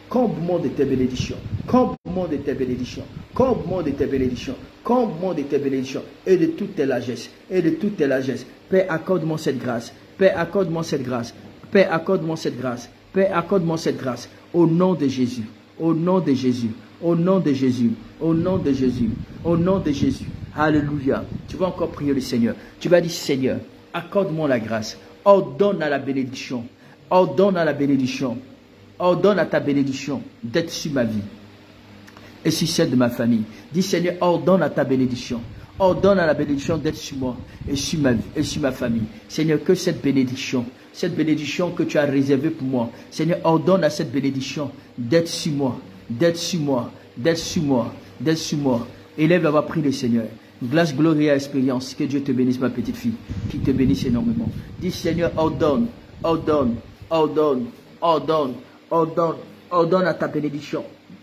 Comble-moi de tes bénédictions, comble-moi de tes bénédictions, comble-moi de tes bénédictions, comble-moi de tes bénédictions et de toutes tes largesses, et de toutes tes largesses. Père, accorde-moi cette grâce, Père, accorde-moi cette grâce, Père, accorde-moi cette grâce, Père, accorde-moi cette grâce, au nom de Jésus, au nom de Jésus, au nom de Jésus, au nom de Jésus, au nom de Jésus. Alléluia. Tu vas encore prier le Seigneur. Tu vas dire, Seigneur, accorde-moi la grâce, ordonne à la bénédiction, ordonne à la bénédiction. Ordonne à ta bénédiction d'être sur ma vie et sur celle de ma famille. Dis Seigneur, ordonne à ta bénédiction. Ordonne à la bénédiction d'être sur moi et sur ma vie et sur ma famille. Seigneur, que cette bénédiction que tu as réservée pour moi, Seigneur, ordonne à cette bénédiction d'être sur moi, d'être sur moi, d'être sur moi, d'être sur moi. Élève la voix, prie le Seigneur. Grâce, gloire et expérience. Que Dieu te bénisse, ma petite fille. Qu'il te bénisse énormément. Dis Seigneur, ordonne, ordonne, ordonne, ordonne. Ordonne à ta bénédiction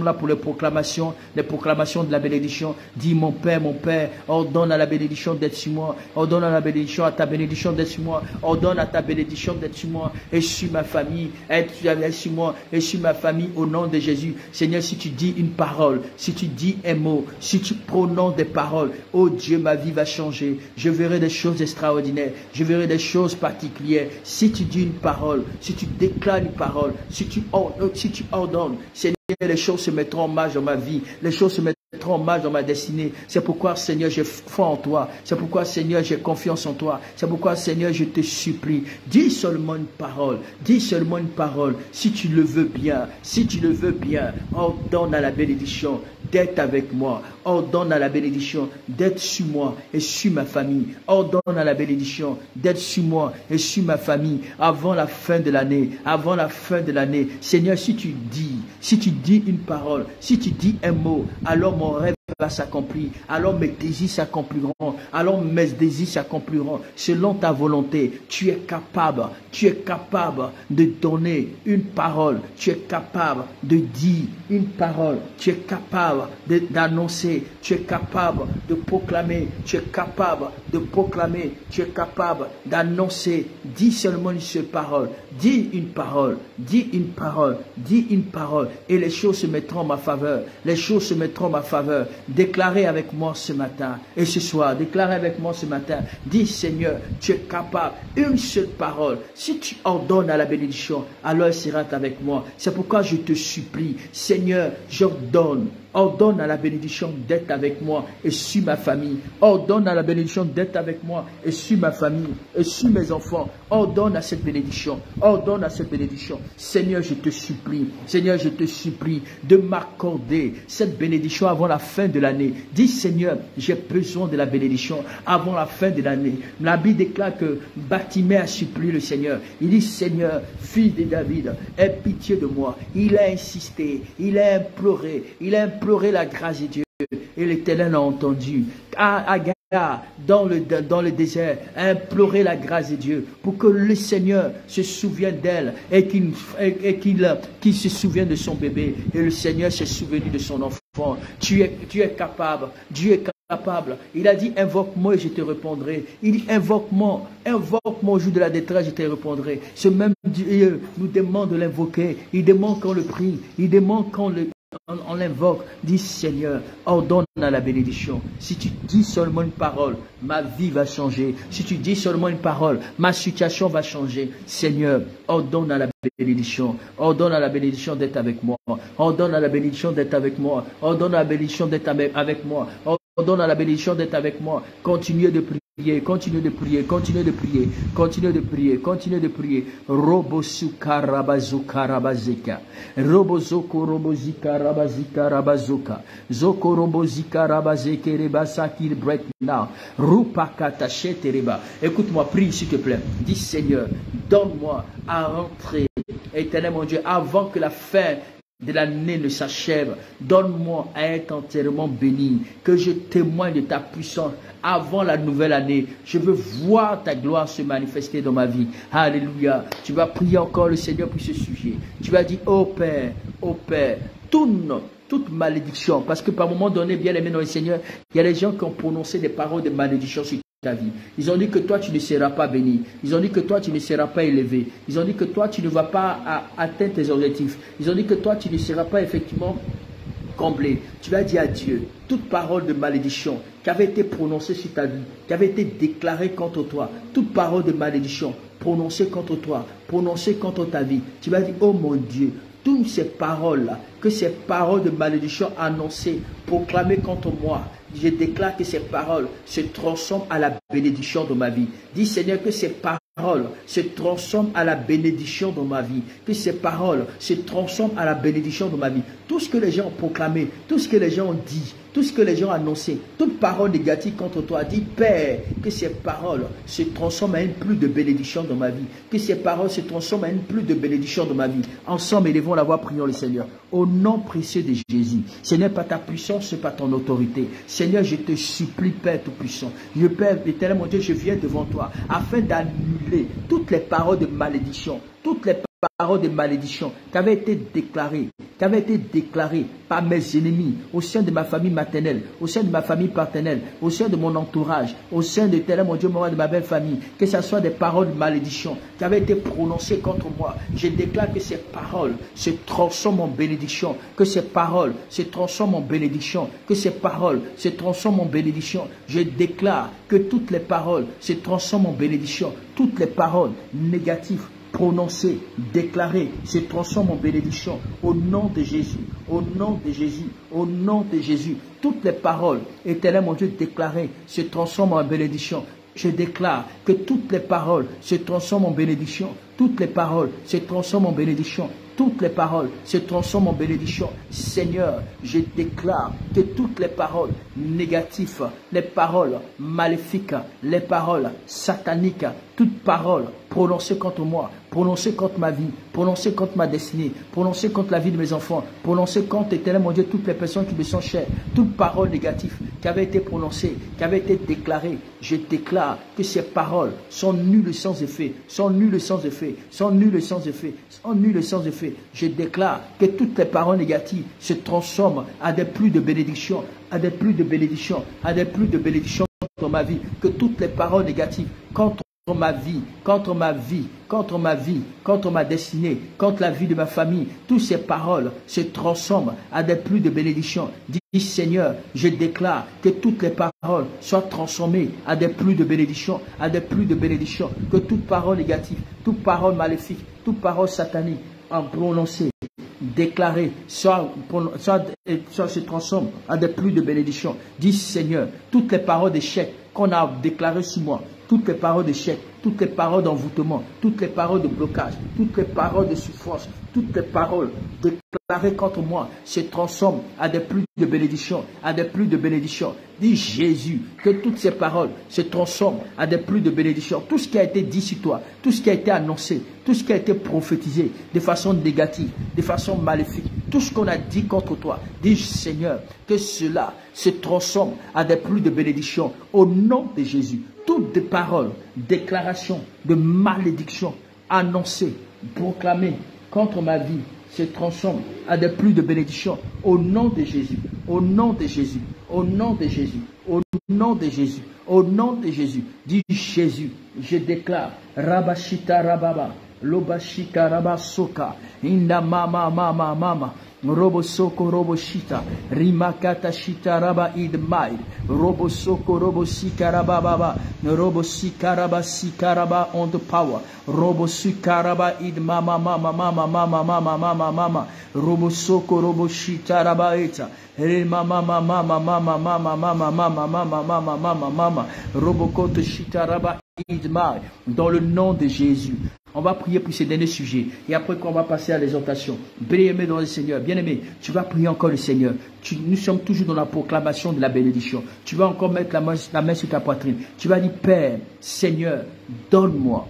sommes là pour les proclamations de la bénédiction. Dis, mon Père, ordonne à la bénédiction d'être sur moi. Ordonne à la bénédiction, à ta bénédiction d'être sur moi. Ordonne à ta bénédiction d'être sur moi et sur ma famille. Être sur moi et sur ma famille au nom de Jésus. Seigneur, si tu dis une parole, si tu dis un mot, si tu prononces des paroles, oh Dieu, ma vie va changer. Je verrai des choses extraordinaires. Je verrai des choses particulières. Si tu dis une parole, si tu déclares une parole, si tu ordonnes, Seigneur, les choses se mettront en marche dans ma vie. Les choses se mettront en marche dans ma destinée. C'est pourquoi, Seigneur, j'ai foi en toi. C'est pourquoi, Seigneur, j'ai confiance en toi. C'est pourquoi, Seigneur, je te supplie. Dis seulement une parole. Dis seulement une parole. Si tu le veux bien, si tu le veux bien, ordonne à la bénédiction d'être avec moi. Ordonne à la bénédiction d'être sur moi et sur ma famille. Ordonne à la bénédiction d'être sur moi et sur ma famille avant la fin de l'année. Avant la fin de l'année. Seigneur, si tu dis une parole, si tu dis un mot, alors mon rêve va s'accomplir, alors mes désirs s'accompliront, alors mes désirs s'accompliront selon ta volonté. Tu es capable de donner une parole, tu es capable de dire une parole, tu es capable d'annoncer, tu es capable de proclamer, tu es capable de proclamer, tu es capable d'annoncer. Dis seulement une seule parole, dis une parole, dis une parole, dis une parole et les choses se mettront en ma faveur, les choses se mettront en ma faveur. Déclarez avec moi ce matin et ce soir, déclarez avec moi ce matin. Dis Seigneur, tu es capable. Une seule parole. Si tu ordonnes à la bénédiction, alors elle sera avec moi. C'est pourquoi je te supplie, Seigneur, j'ordonne. Ordonne à la bénédiction d'être avec moi et sur ma famille. Ordonne à la bénédiction d'être avec moi et sur ma famille et sur mes enfants. Ordonne à cette bénédiction. Ordonne à cette bénédiction. Seigneur, je te supplie. Seigneur, je te supplie de m'accorder cette bénédiction avant la fin de l'année. Dis Seigneur, j'ai besoin de la bénédiction avant la fin de l'année. La Bible déclare que Bartimée a supplié le Seigneur. Il dit Seigneur, fils de David, aie pitié de moi. Il a insisté, il a imploré la grâce de Dieu et l'Éternel a entendu. Agar, dans le désert, a imploré la grâce de Dieu pour que le Seigneur se souvienne d'elle et qu'il se souvienne de son bébé. Et le Seigneur s'est souvenu de son enfant. Tu es capable. Dieu est capable. Il a dit invoque-moi et je te répondrai. Il dit invoque-moi au jour de la détresse, je te répondrai. Ce même Dieu nous demande de l'invoquer. Il demande qu'on le prie. Il demande qu'on l'invoque. Dis Seigneur, ordonne à la bénédiction. Si tu dis seulement une parole, ma vie va changer. Si tu dis seulement une parole, ma situation va changer. Seigneur, ordonne à la bénédiction. Ordonne à la bénédiction d'être avec moi. Ordonne à la bénédiction d'être avec moi. Ordonne à la bénédiction d'être avec moi. Ordonne à la bénédiction d'être avec moi. Continuez de prier. Continue de prier, continue de prier, continue de prier, continue de prier. Robosuka rabazuka rabazeka. Robozoko robozika rabazika rabazuka. Zoko robozika rabazeke rebasaki break now. Rupakata shetereba. Écoute-moi, prie s'il te plaît. Dis Seigneur, donne-moi à rentrer, éternel mon Dieu, avant que la fin de l'année ne s'achève. Donne-moi à être entièrement béni, que je témoigne de ta puissance avant la nouvelle année. Je veux voir ta gloire se manifester dans ma vie. Alléluia. Tu vas prier encore le Seigneur pour ce sujet. Tu vas dire, oh Père, tourne toute malédiction. Parce que par un moment donné, bien aimé dans le Seigneur, il y a des gens qui ont prononcé des paroles de malédiction sur ta vie. Ils ont dit que toi tu ne seras pas béni. Ils ont dit que toi tu ne seras pas élevé. Ils ont dit que toi tu ne vas pas atteindre tes objectifs. Ils ont dit que toi tu ne seras pas effectivement comblé. Tu vas dire à Dieu toute parole de malédiction qui avait été prononcée sur ta vie, qui avait été déclarée contre toi, toute parole de malédiction prononcée contre toi, prononcée contre ta vie. Tu vas dire, oh mon Dieu, toutes ces paroles-là, que ces paroles de malédiction annoncées, proclamées contre moi, je déclare que ces paroles se transforment à la bénédiction de ma vie. Dis Seigneur que ces paroles se transforment à la bénédiction de ma vie. Que ces paroles se transforment à la bénédiction de ma vie. Tout ce que les gens ont proclamé, tout ce que les gens ont dit, tout ce que les gens ont annoncé, toute parole négative contre toi, dis Père, que ces paroles se transforment à une plus de bénédiction dans ma vie. Que ces paroles se transforment à une plus de bénédiction dans ma vie. Ensemble, élevons la voix, prions le Seigneur. Au nom précieux de Jésus. Ce n'est pas ta puissance, ce n'est pas ton autorité. Seigneur, je te supplie, Père Tout-Puissant. Je, Père éternel, mon Dieu, je viens devant toi afin d'annuler toutes les paroles de malédiction, toutes les paroles de malédiction qui avaient été déclarées par mes ennemis, au sein de ma famille maternelle, au sein de ma famille paternelle, au sein de mon entourage, au sein de tel mon Dieu, de ma belle famille, que ce soit des paroles de malédiction qui avaient été prononcées contre moi. Je déclare que ces paroles se transforment en bénédiction, que ces paroles se transforment en bénédiction, que ces paroles se transforment en bénédiction. Je déclare que toutes les paroles se transforment en bénédiction, toutes les paroles négatives prononcées, déclarées, se transforment en bénédiction au nom de Jésus, au nom de Jésus, au nom de Jésus. Toutes les paroles, éternel mon Dieu, déclarées, se transforment en bénédiction. Je déclare que toutes les paroles se transforment en bénédiction. Toutes les paroles se transforment en bénédiction. Toutes les paroles se transforment en bénédiction. Seigneur, je déclare que toutes les paroles négatives, les paroles maléfiques, les paroles sataniques, toutes paroles prononcées contre moi, prononcées contre ma vie, prononcées contre ma destinée, prononcées contre la vie de mes enfants, prononcées contre, éternel mon Dieu, toutes les personnes qui me sont chères, toutes paroles négatives qui avaient été prononcées, qui avaient été déclarées, je déclare que ces paroles sont nulles sans effet, sont nulles sans effet, sont nulles sans effet, sont nulles sans effet. Je déclare que toutes les paroles négatives se transforment à des pluies de bénédiction, à des pluies de bénédiction, à des pluies de bénédiction dans ma vie. Que toutes les paroles négatives contre ma vie, contre ma vie, contre ma vie, contre ma destinée, contre la vie de ma famille, toutes ces paroles se transforment à des pluies de bénédiction. Dis Seigneur, je déclare que toutes les paroles soient transformées à des pluies de bénédiction, à des pluies de bénédiction. Que toute parole négative, toute parole maléfique, toute parole satanique en prononcée, déclarée, soit se transforme en des pluies de bénédiction. Dis Seigneur, toutes les paroles d'échec qu'on a déclarées sur moi, toutes les paroles d'échec, toutes les paroles d'envoûtement, toutes les paroles de blocage, toutes les paroles de souffrance, toutes les paroles déclarées contre moi se transforment à des pluies de bénédiction, à des pluies de bénédiction. Dis Jésus, que toutes ces paroles se transforment à des pluies de bénédiction. Tout ce qui a été dit sur toi, tout ce qui a été annoncé, tout ce qui a été prophétisé de façon négative, de façon maléfique, tout ce qu'on a dit contre toi, dis Seigneur, que cela se transforme à des pluies de bénédiction au nom de Jésus. Toutes les paroles, déclarations de malédiction annoncées, proclamées contre ma vie se transforment à des pluies de bénédiction au nom de Jésus, au nom de Jésus, au nom de Jésus, au nom de Jésus, au nom de Jésus. Dis Jésus, je déclare Rabashita Rababa, Lobashika Rabasoka, Inda Mama Mama Mama, Robo soko robo shita. Rimakata shita raba idmaid. Robo soko robo sikaraba baba. Robo sikaraba on the power. Robo sikaraba idmama mama mama mama mama mama mama. Robo soko robo shita raba eta. Mama mama mama mama mama mama mama mama mama mama mama. Robo kote shita raba idmaid. Dans le nom de Jésus. On va prier pour ces derniers sujets. Et après qu'on va passer à l'exhortation. Bien-aimé dans le Seigneur. Bien-aimé, tu vas prier encore le Seigneur. Nous sommes toujours dans la proclamation de la bénédiction. Tu vas encore mettre la main sur ta poitrine. Tu vas dire, Père, Seigneur, donne-moi,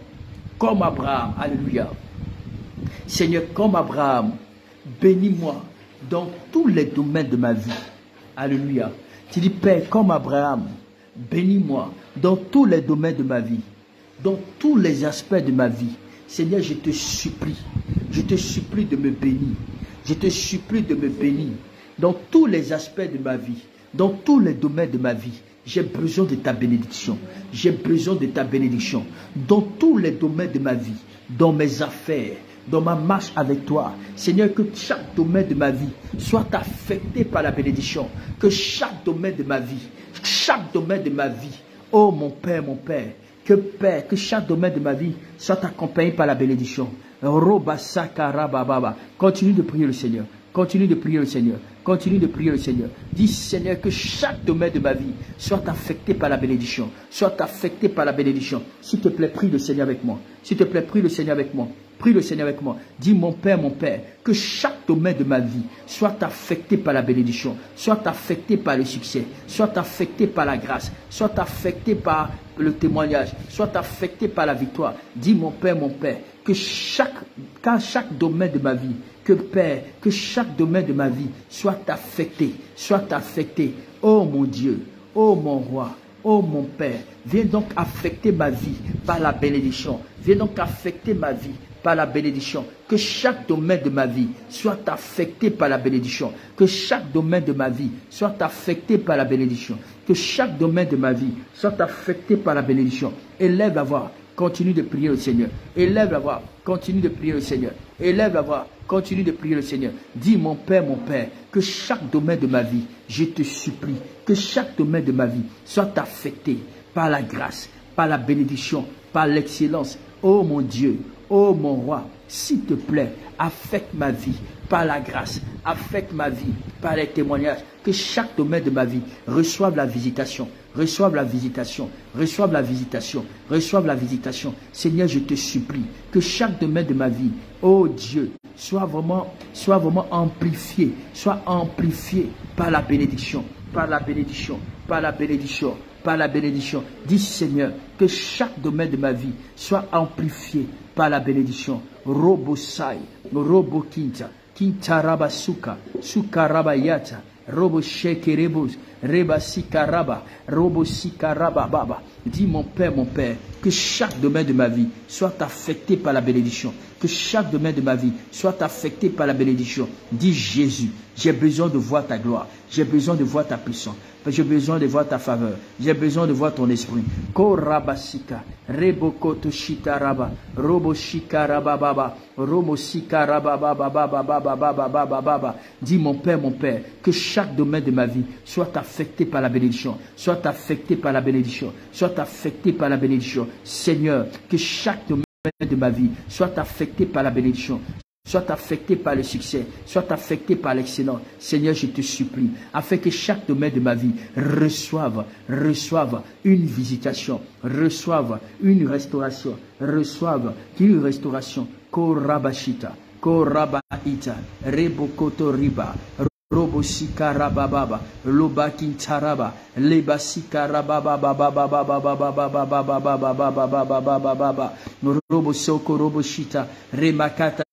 comme Abraham. Alléluia. Seigneur, comme Abraham, bénis-moi dans tous les domaines de ma vie. Alléluia. Tu dis, Père, comme Abraham, bénis-moi dans tous les domaines de ma vie. Dans tous les aspects de ma vie. Seigneur, je te supplie de me bénir. Je te supplie de me bénir dans tous les aspects de ma vie, dans tous les domaines de ma vie. J'ai besoin de ta bénédiction. J'ai besoin de ta bénédiction dans tous les domaines de ma vie, dans mes affaires, dans ma marche avec toi. Seigneur, que chaque domaine de ma vie soit affecté par la bénédiction. Que chaque domaine de ma vie, oh mon Père, que Père, que chaque domaine de ma vie soit accompagné par la bénédiction. Continue de prier le Seigneur. Continue de prier le Seigneur. Continue de prier le Seigneur. Dis Seigneur que chaque domaine de ma vie soit affecté par la bénédiction. Soit affecté par la bénédiction. S'il te plaît, prie le Seigneur avec moi. S'il te plaît, prie le Seigneur avec moi. Prie le Seigneur avec moi. Dis mon Père, que chaque domaine de ma vie soit affecté par la bénédiction, soit affecté par le succès, soit affecté par la grâce, soit affecté par le témoignage, soit affecté par la victoire. Dis mon Père, que chaque domaine de ma vie, que chaque domaine de ma vie soit affecté. Oh mon Dieu, oh mon roi, oh mon Père, viens donc affecter ma vie par la bénédiction. Viens donc affecter ma vie par la bénédiction. Que chaque domaine de ma vie soit affecté par la bénédiction. Que chaque domaine de ma vie soit affecté par la bénédiction. Que chaque domaine de ma vie soit affecté par la bénédiction. Élève la voix, continue de prier le Seigneur. Élève la voix, continue de prier le Seigneur. Élève la voix, continue de prier le Seigneur. Dis mon Père, que chaque domaine de ma vie, je te supplie, que chaque domaine de ma vie soit affecté par la grâce, par la bénédiction, par l'excellence. Oh mon Dieu, oh mon roi, s'il te plaît, affecte ma vie par la grâce, affecte ma vie par les témoignages. Que chaque domaine de ma vie reçoive la visitation, reçoive la visitation, reçoive la visitation, reçoive la visitation. Seigneur, je te supplie que chaque domaine de ma vie, oh Dieu, soit vraiment amplifié, soit amplifié par la bénédiction, par la bénédiction, par la bénédiction, par la bénédiction. Dis Seigneur, que chaque domaine de ma vie soit amplifié par la bénédiction. Robo sai, robo quinta, quinta raba suka, suka raba yata, robo sheke rebos, reba sika raba, robo sika raba baba. Dis mon Père, que chaque domaine de ma vie soit affecté par la bénédiction. Que chaque domaine de ma vie soit affecté par la bénédiction. Dis Jésus, j'ai besoin de voir ta gloire. J'ai besoin de voir ta puissance. J'ai besoin de voir ta faveur. J'ai besoin de voir ton esprit. Korabasika, rebokoto shitaraba, robo shikarababa, robo sikarababa baba baba baba baba baba. Dis mon Père, que chaque domaine de ma vie soit affecté par la bénédiction. Soit affecté par la bénédiction. Soit affecté par la bénédiction. Seigneur, que chaque domaine de ma vie soit affecté par la bénédiction, soit affecté par le succès, soit affecté par l'excellence. Seigneur, je te supplie, afin que chaque domaine de ma vie reçoive une visitation, reçoive une restauration, reçoive une restauration. Korabashita, korabaita, rebokoto riba, robo sikarababa, loba kintaraba, leba sikarababa baba baba baba baba baba baba baba baba baba, robo soko robo shita, remakata.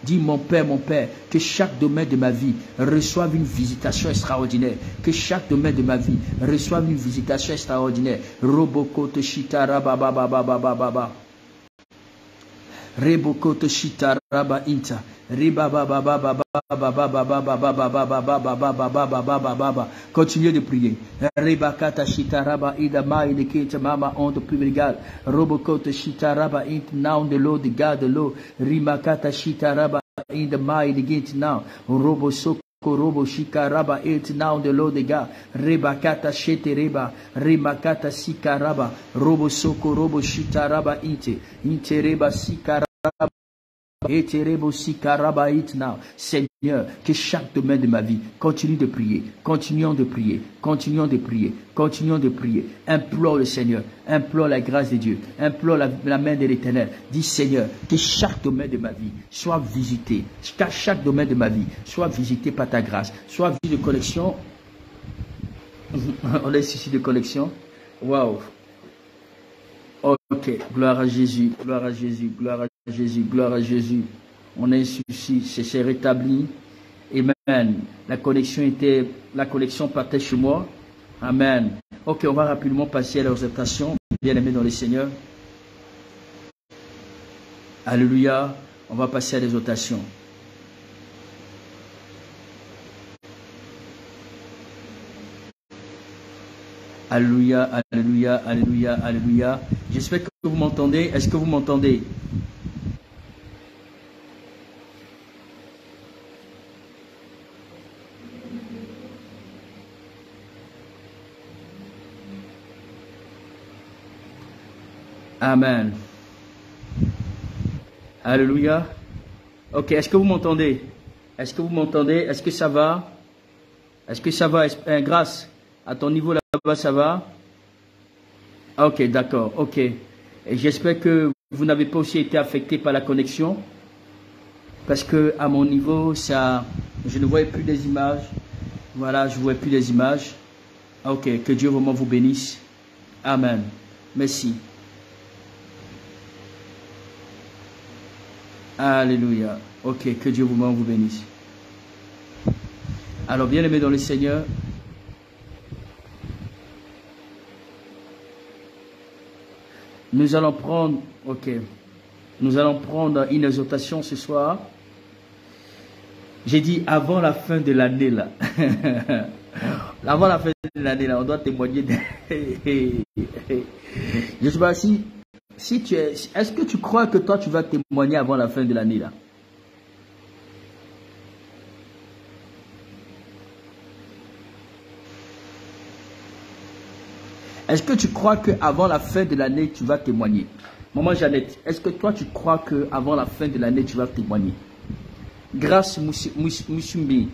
Dis mon Père, que chaque domaine de ma vie reçoive une visitation extraordinaire. Que chaque domaine de ma vie reçoive une visitation extraordinaire. Robokoto shitara baba baba baba baba. Rebokoto shitaraba inta. Continuez de prier. Rebakata shitaraba idama ideketa mama on the privilegal. Robokoto shitaraba int now the Lord, the God, the Lord. Rimakata shitaraba in the mighty gate now. Robo soko robo shikaraba it now the Lord the God. Rebakata shete reba. Remakata sikaraba. Robo soko robo shitaraba inte. Inte reba sikaraba. Seigneur, que chaque domaine de ma vie continue de prier, continuons de prier, continuons de prier, continuons de prier. Implore le Seigneur, implore la grâce de Dieu, implore la main de l'Éternel. Dis Seigneur, que chaque domaine de ma vie soit visité, que chaque domaine de ma vie soit visité par ta grâce, soit visité de connexion. On est ici de connexion. Waouh. Ok, gloire à Jésus, gloire à Jésus, gloire à Jésus, gloire à Jésus. On est ici, c'est rétabli. Amen. La connexion partait chez moi. Amen. Ok, on va rapidement passer à l'exaltation. Bien-aimés dans le Seigneur. Alléluia. On va passer à l'exaltation. Alléluia, alléluia, alléluia, alléluia. J'espère que vous m'entendez. Est-ce que vous m'entendez? Amen. Alléluia. Ok, est-ce que vous m'entendez? Est-ce que vous m'entendez? Est-ce que ça va? Est-ce que ça va? Grâce à ton niveau là-bas, ça va? Ok, d'accord, ok. Et j'espère que vous n'avez pas aussi été affecté par la connexion. Parce que à mon niveau, ça, je ne voyais plus des images. Voilà, je ne voyais plus des images. Ok, que Dieu vraiment vous bénisse. Amen. Merci. Alléluia. Ok, que Dieu vraiment vous bénisse. Alors, bien-aimés dans le Seigneur, nous allons prendre, ok, nous allons prendre une exhortation ce soir. J'ai dit avant la fin de l'année là. Avant la fin de l'année là, on doit témoigner. Je ne sais pas si tu es, est-ce que tu crois que toi tu vas témoigner avant la fin de l'année là? Est-ce que tu crois qu'avant la fin de l'année, tu vas témoigner? Maman Jeannette, est-ce que toi, tu crois qu'avant la fin de l'année, tu vas témoigner? Grâce Moussumbi,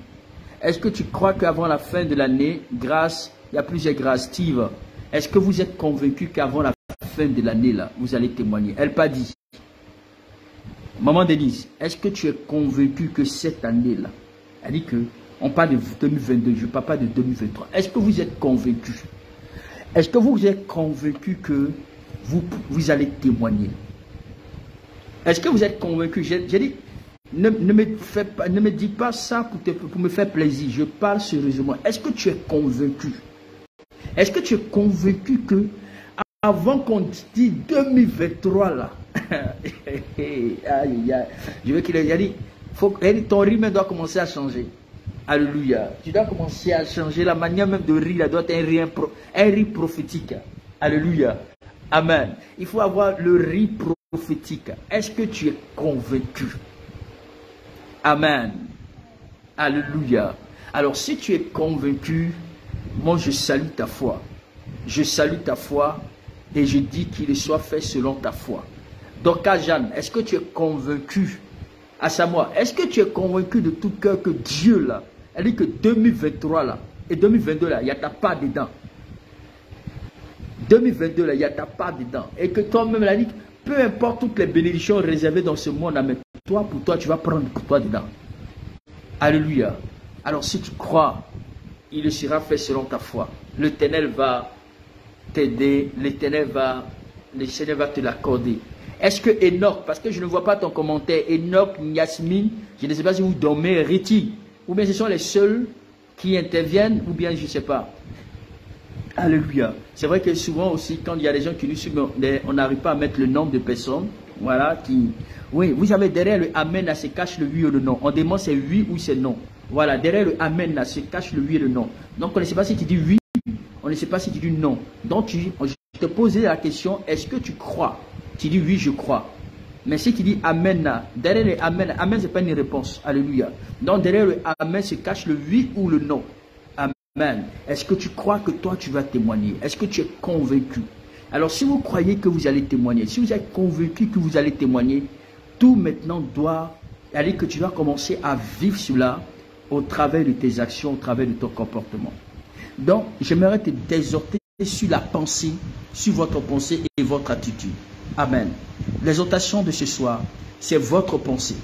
est-ce que tu crois qu'avant la fin de l'année, grâce, il y a plusieurs grâces, Steve, est-ce que vous êtes convaincu qu'avant la fin de l'année, là, vous allez témoigner? Elle pas dit. Maman Denise, est-ce que tu es convaincu que cette année-là, elle dit que, on parle de 2022, je ne parle pas de 2023, est-ce que vous êtes convaincu? Est-ce que vous êtes convaincu que vous allez témoigner? Est-ce que vous êtes convaincu? J'ai dit, ne me dis pas ça pour me faire plaisir. Je parle sérieusement. Est-ce que tu es convaincu? Est-ce que tu es convaincu que avant qu'on dise 2023 là, je veux qu'il ait dit, ton rythme doit commencer à changer. Alléluia. Tu dois commencer à changer la manière même de rire. Doit être un rire prophétique. Alléluia. Amen. Il faut avoir le rire prophétique. Est-ce que tu es convaincu? Amen. Alléluia. Alors si tu es convaincu, moi je salue ta foi. Je salue ta foi et je dis qu'il soit fait selon ta foi. Donc Jeanne, est-ce que tu es convaincu? À Samoa, est-ce que tu es convaincu de tout cœur que Dieu là, elle dit que 2023 là, et 2022 là, il y a ta part dedans. 2022 là, il y a ta part dedans. Et que toi-même, elle dit, peu importe toutes les bénédictions réservées dans ce monde, mais toi, pour toi, tu vas prendre pour toi dedans. Alléluia. Alors si tu crois, il sera fait selon ta foi. L'Éternel va t'aider, le Seigneur va te l'accorder. Est-ce que Enoch, parce que je ne vois pas ton commentaire, Enoch, Yasmine, je ne sais pas si vous dormez, Riti, ou bien ce sont les seuls qui interviennent, ou bien je ne sais pas. Alléluia. C'est vrai que souvent aussi, quand il y a des gens qui nous suivent, on n'arrive pas à mettre le nombre de personnes, voilà, qui... Oui, vous savez, derrière le Amen, là, se cache le oui ou le non. On demande c'est oui ou c'est non. Voilà, derrière le Amen, là, se cache le oui et le non. Donc, on ne sait pas si tu dis oui, on ne sait pas si tu dis non. Donc, je te posais la question, est-ce que tu crois? Tu dis oui, je crois. Mais si tu dis Amen, derrière le Amen, Amen, ce n'est pas une réponse. Alléluia. Donc, derrière le Amen se cache le oui ou le non. Amen. Est-ce que tu crois que toi, tu vas témoigner? Est-ce que tu es convaincu? Alors, si vous croyez que vous allez témoigner, si vous êtes convaincu que vous allez témoigner, tout maintenant doit aller que tu dois commencer à vivre cela au travers de tes actions, au travers de ton comportement. Donc, j'aimerais te exhorter sur la pensée, sur votre pensée et votre attitude. Amen. L'exhortation de ce soir, c'est votre pensée,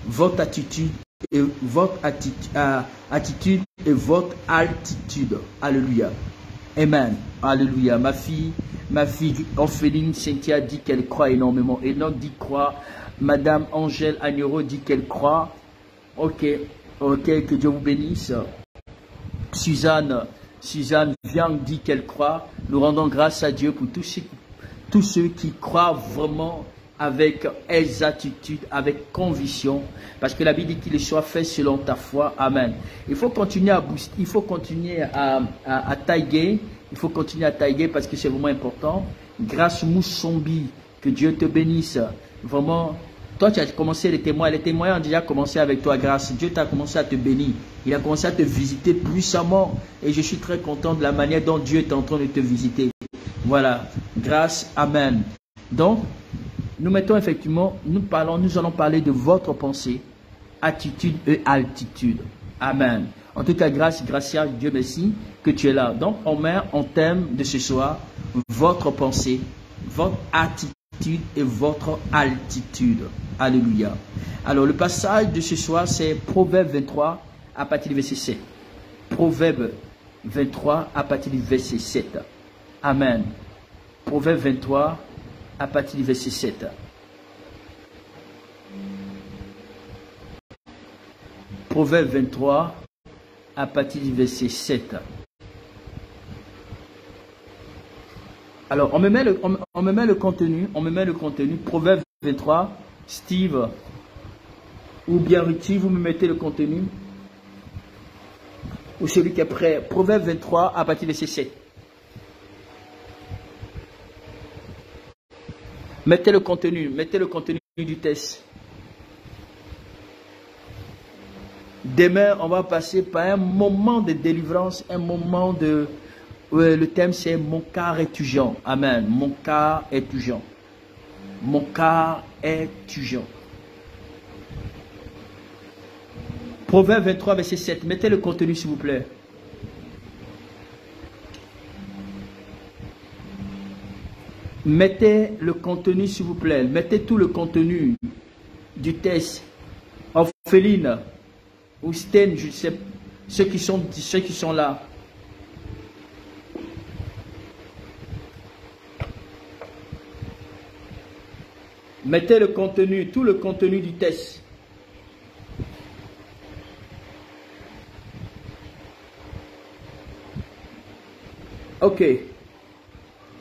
votre attitude et votre attitude et votre altitude. Alléluia. Amen. Alléluia. Ma fille Orpheline Cynthia dit qu'elle croit énormément. Enoch dit croire. Madame Angèle Agnero dit qu'elle croit. Ok, que Dieu vous bénisse. Suzanne Viang dit qu'elle croit. Nous rendons grâce à Dieu pour tous ceux qui croient vraiment avec exactitude, avec conviction, parce que la Bible dit qu'il soit fait selon ta foi. Amen. Il faut continuer à booster, il faut continuer à tailler, il faut continuer à tailler parce que c'est vraiment important. Grâce Moussombi, que Dieu te bénisse. Vraiment, toi tu as commencé les témoins ont déjà commencé avec toi, grâce. Dieu t'a commencé à te bénir, il a commencé à te visiter puissamment et je suis très content de la manière dont Dieu est en train de te visiter. Voilà, grâce, amen. Donc, nous mettons effectivement, nous allons parler de votre pensée, attitude et altitude. Amen. En tout cas, Gracia, Dieu merci que tu es là. Donc, on met en thème de ce soir, votre pensée, votre attitude et votre altitude. Alléluia. Alors, le passage de ce soir, c'est Proverbe 23 à partir du verset 7. Proverbe 23 à partir du verset 7. Amen. Proverbe 23 à partir du verset 7. Proverbe 23 à partir du verset 7. Alors, on me met le contenu, Proverbe 23, Steve ou bien Ruti, vous me mettez le contenu. Ou celui qui est prêt. Proverbe 23 à partir du verset 7. Mettez le contenu du test. Demain, on va passer par un moment de délivrance, un moment de... le thème, c'est mon cœur est urgent. Amen. Mon cœur est urgent. Mon cœur est urgent. Proverbe 23, verset 7. Mettez le contenu, s'il vous plaît. Mettez le contenu, s'il vous plaît. Mettez tout le contenu du test. Orpheline ou Sten, je sais, ceux qui sont là. Mettez le contenu, tout le contenu du test. Ok.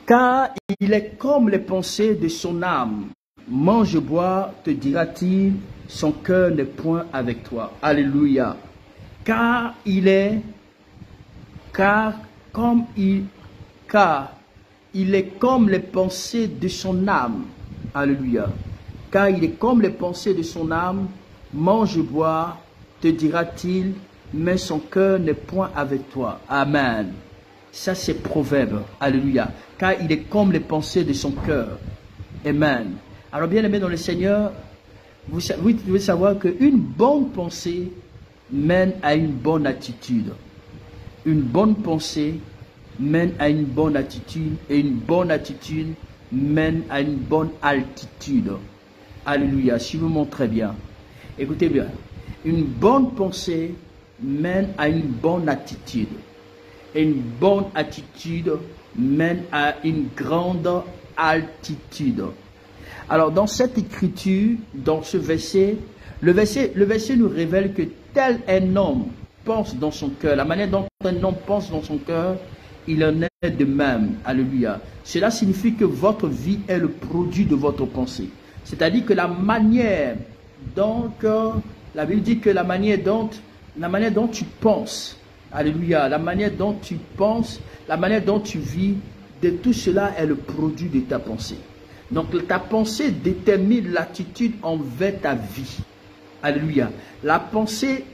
Car il est comme les pensées de son âme. Mange, bois, te dira-t-il, son cœur n'est point avec toi. Alléluia. Car il est comme les pensées de son âme. Alléluia. Car il est comme les pensées de son âme. Mange, bois, te dira-t-il, mais son cœur n'est point avec toi. Amen. Ça, c'est Proverbe. Alléluia. Car il est comme les pensées de son cœur. Amen. Alors, bien aimé dans le Seigneur, vous devez savoir qu'une bonne pensée mène à une bonne attitude. Une bonne pensée mène à une bonne attitude. Et une bonne attitude mène à une bonne altitude. Alléluia. Suivez-moi très bien. Écoutez bien. Une bonne pensée mène à une bonne attitude. Et une bonne attitude mène à une grande altitude. Alors, dans cette écriture, dans ce verset, le verset nous révèle que tel un homme pense dans son cœur, la manière dont un homme pense dans son cœur, il en est de même. Alléluia. Cela signifie que votre vie est le produit de votre pensée. C'est-à-dire que la manière dont, la Bible dit que la manière dont tu penses, alléluia, la manière dont tu penses, la manière dont tu vis, de tout cela est le produit de ta pensée. Donc ta pensée détermine l'attitude envers ta vie. Alléluia. La pensée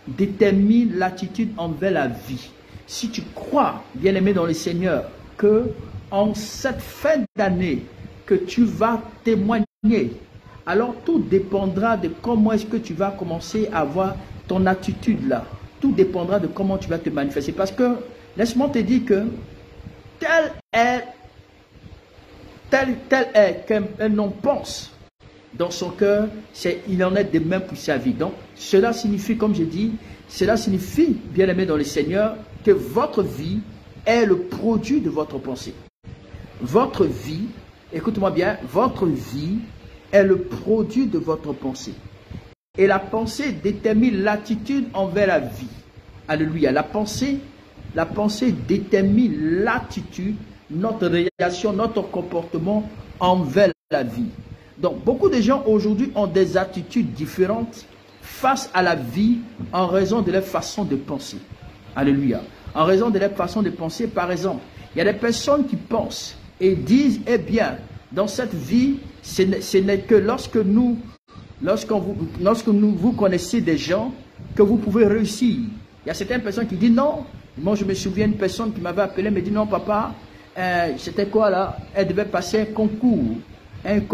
détermine l'attitude envers la vie. Si tu crois, bien-aimé dans le Seigneur, que en cette fin d'année, que tu vas témoigner, alors tout dépendra de comment est-ce que tu vas commencer à avoir ton attitude là. Tout dépendra de comment tu vas te manifester. Parce que, laisse-moi te dire que tel est qu'un homme pense dans son cœur, il en est de même pour sa vie. Donc, cela signifie, comme je dis, cela signifie, bien-aimé dans le Seigneur, que votre vie est le produit de votre pensée. Votre vie, écoute-moi bien, votre vie est le produit de votre pensée. Et la pensée détermine l'attitude envers la vie. Alléluia. La pensée détermine l'attitude, notre réaction, notre comportement envers la vie. Donc, beaucoup de gens aujourd'hui ont des attitudes différentes face à la vie en raison de leur façon de penser. Alléluia. En raison de leur façon de penser, par exemple, il y a des personnes qui pensent et disent, eh bien, dans cette vie, ce n'est que lorsque vous connaissez des gens que vous pouvez réussir. Il y a certaines personnes qui disent non. Moi, je me souviens d'une personne qui m'avait appelé, me dit non, papa, c'était quoi là? Elle devait passer un concours. Elle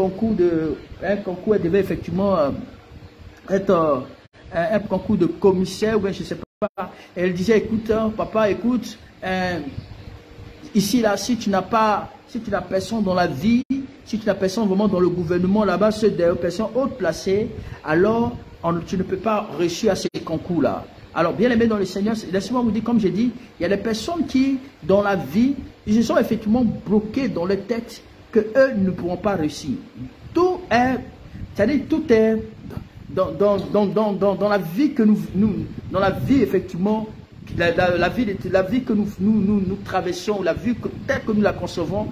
devait effectivement être un concours de commissaire, ou bien je ne sais pas. Elle disait, écoute, papa, écoute, ici, là, si tu n'as personne dans la vie, si tu n'as personne vraiment dans le gouvernement, là-bas, c'est des personnes hautes placées, alors tu ne peux pas réussir à ces concours-là. Alors, bien aimé dans le Seigneur, laissez-moi vous dire, comme j'ai dit, il y a des personnes qui, dans la vie, ils se sont effectivement bloqués dans leur tête qu'eux ne pourront pas réussir. Tout est, c'est-à-dire tout est dans la vie que dans la vie effectivement, la vie que nous traversons, la vie telle que nous la concevons,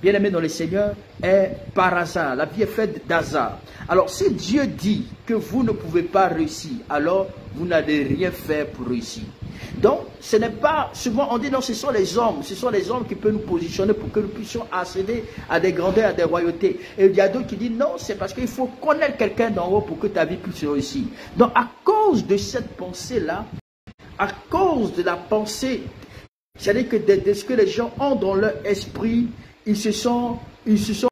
bien aimé dans le Seigneur, est par hasard. La vie est faite d'hasard. Alors, si Dieu dit que vous ne pouvez pas réussir, alors vous n'allez rien faire pour réussir. Donc, ce n'est pas, souvent on dit non, ce sont les hommes qui peuvent nous positionner pour que nous puissions accéder à des grandeurs, à des royautés. Et il y a d'autres qui disent non, c'est parce qu'il faut connaître quelqu'un d'en haut pour que ta vie puisse réussir. Donc, à cause de cette pensée-là, à cause de la pensée, c'est-à-dire que de ce que les gens ont dans leur esprit, ils se sont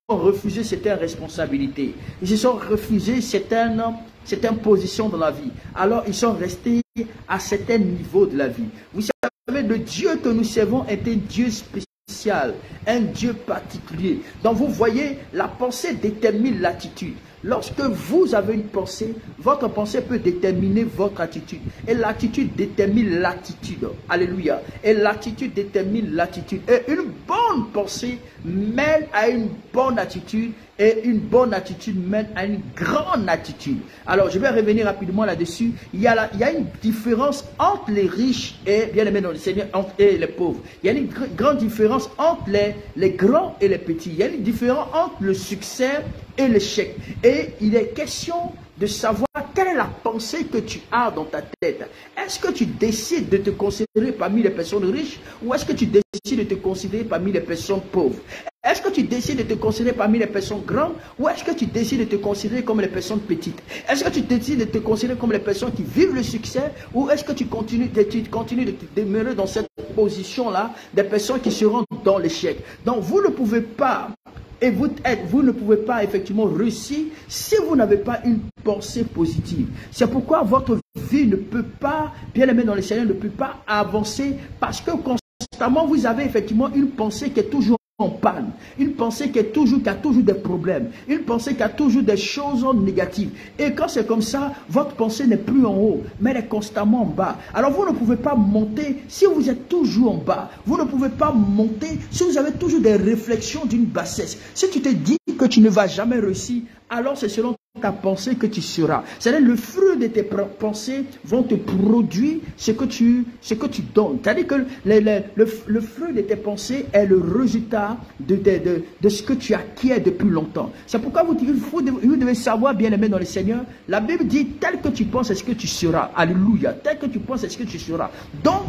refusés certaines responsabilités. Ils se sont refusés certaines positions dans la vie. Alors, ils sont restés à certains niveaux de la vie. Vous savez, le Dieu que nous servons est un Dieu spécial, un Dieu particulier. Donc, vous voyez, la pensée détermine l'attitude. Lorsque vous avez une pensée, votre pensée peut déterminer votre attitude. Et l'attitude détermine l'attitude. Alléluia. Et l'attitude détermine l'attitude. Et une bonne pensée mène à une bonne attitude. Et une bonne attitude mène à une grande attitude. Alors, je vais revenir rapidement là-dessus. Il y a une différence entre les riches et, bien aimés dans le Seigneur, et les pauvres. Il y a une grande différence entre les grands et les petits. Il y a une différence entre le succès et l'échec. Et il est question de savoir quelle est la pensée que tu as dans ta tête. Est-ce que tu décides de te considérer parmi les personnes riches ou est-ce que tu décides de te considérer parmi les personnes pauvres? Est-ce que tu décides de te considérer parmi les personnes grandes ou est-ce que tu décides de te considérer comme les personnes petites? Est-ce que tu décides de te considérer comme les personnes qui vivent le succès ou est-ce que tu continues de te demeurer dans cette position-là des personnes qui seront dans l'échec? Donc vous ne pouvez pas et vous ne pouvez pas effectivement réussir si vous n'avez pas une pensée positive. C'est pourquoi votre vie ne peut pas, bien aimé dans le Seigneur, ne peut pas avancer parce que constamment vous avez effectivement une pensée qui est toujours en panne, une pensée qui a toujours des problèmes, une pensée qui a toujours des choses négatives. Et quand c'est comme ça, votre pensée n'est plus en haut, mais elle est constamment en bas. Alors vous ne pouvez pas monter si vous êtes toujours en bas. Vous ne pouvez pas monter si vous avez toujours des réflexions d'une bassesse. Si tu te dis que tu ne vas jamais réussir, alors c'est selon ta pensée que tu seras. C'est-à-dire le fruit de tes pensées vont te produire ce que tu donnes. C'est-à-dire que le fruit de tes pensées est le résultat de ce que tu acquiers depuis longtemps. C'est pourquoi vous devez savoir, bien aimé dans le Seigneur, la Bible dit tel que tu penses est ce que tu seras. Alléluia. Tel que tu penses est ce que tu seras. Donc,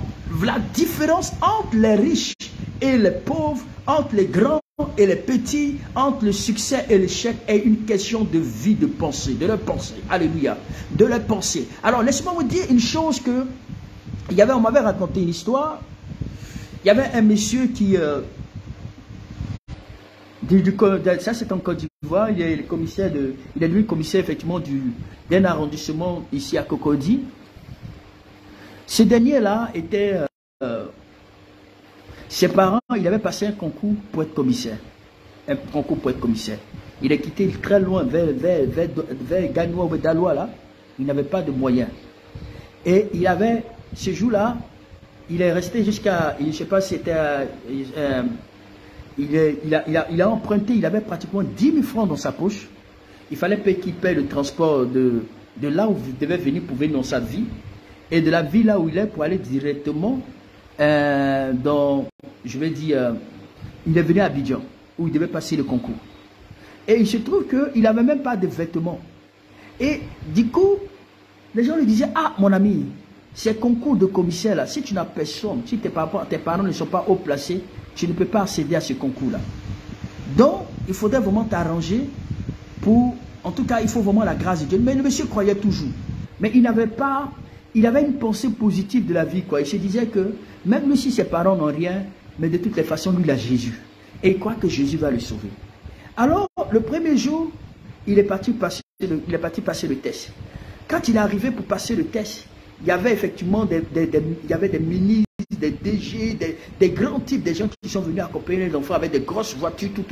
la différence entre les riches et les pauvres, entre les grands et les petits, entre le succès et l'échec, est une question de vie, de pensée, de leur pensée. Alléluia. De leur pensée. Alors, laissez-moi vous dire une chose que, on m'avait raconté une histoire. Il y avait un monsieur qui, ça c'est en Côte d'Ivoire, il est devenu commissaire effectivement d'un arrondissement ici à Cocody. Ce dernier-là était, ses parents, il avait passé un concours pour être commissaire. Un concours pour être commissaire. Il est quitté très loin, vers Gagnoa ou Daloa, là. Il n'avait pas de moyens. Et il avait, ce jour-là, il est resté jusqu'à, je ne sais pas si c'était, il a emprunté, il avait pratiquement 10 000 francs dans sa poche. Il fallait qu'il paye le transport de là où il devait venir pour venir dans sa vie. Et de la ville là où il est pour aller directement dans, je vais dire, il est venu à Abidjan, où il devait passer le concours. Et il se trouve qu'il n'avait même pas de vêtements. Et du coup, les gens lui disaient, ah mon ami, ces concours de commissaire là, si tu n'as personne, si tes parents ne sont pas haut placés, tu ne peux pas accéder à ce concours là. Donc, il faudrait vraiment t'arranger pour, en tout cas, il faut vraiment la grâce de Dieu. Mais le monsieur croyait toujours. Mais il n'avait pas, il avait une pensée positive de la vie, quoi. Il se disait que, même si ses parents n'ont rien, mais de toutes les façons, lui, il a Jésus. Et il croit que Jésus va le sauver. Alors, le premier jour, il est parti passer le test. Quand il est arrivé pour passer le test, il y avait effectivement des ministres, des DG, des grands types, des gens qui sont venus accompagner les enfants avec des grosses voitures, tout.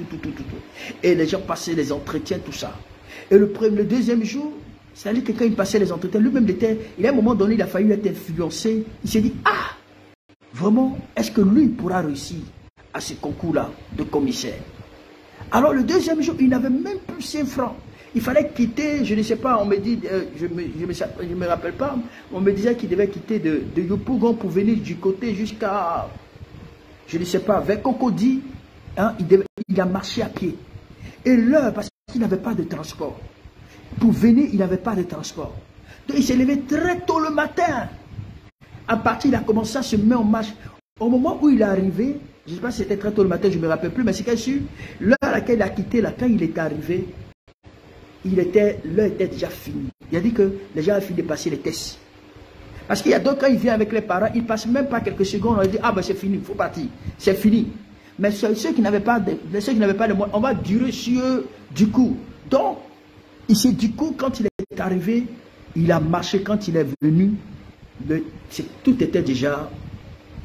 Et les gens passaient les entretiens, tout ça. Et le deuxième jour, c'est-à-dire que quand il passait les entretiens, lui-même il y a un moment donné, il a failli être influencé. Il s'est dit, ah, vraiment, est-ce que lui pourra réussir à ce concours-là de commissaire? Alors le deuxième jour, il n'avait même plus 5 francs. Il fallait quitter, je ne sais pas, on me dit, je ne me rappelle pas, on me disait qu'il devait quitter de Yopougon pour venir du côté jusqu'à, je ne sais pas, vers Cocody. Hein, il a marché à pied. Et l'heure, parce qu'il n'avait pas de transport. Pour venir, il n'avait pas de transport. Donc il s'est levé très tôt le matin. À partir, il a commencé à se mettre en marche. Au moment où il est arrivé, je ne sais pas si c'était très tôt le matin, je ne me rappelle plus, mais c'est qu'à sûr, l'heure à laquelle il a quitté, là, quand il est arrivé, l'heure était déjà finie. Il a dit que les gens ont fini de passer les tests. Parce qu'il y a d'autres, quand il vient avec les parents, il ne passe même pas quelques secondes, on lui dit, ah ben c'est fini, il faut partir, c'est fini. Mais ceux qui n'avaient pas de moyens, on va durer sur eux du coup. Donc, ici, du coup, quand il est arrivé, il a marché, quand il est venu, tout était déjà,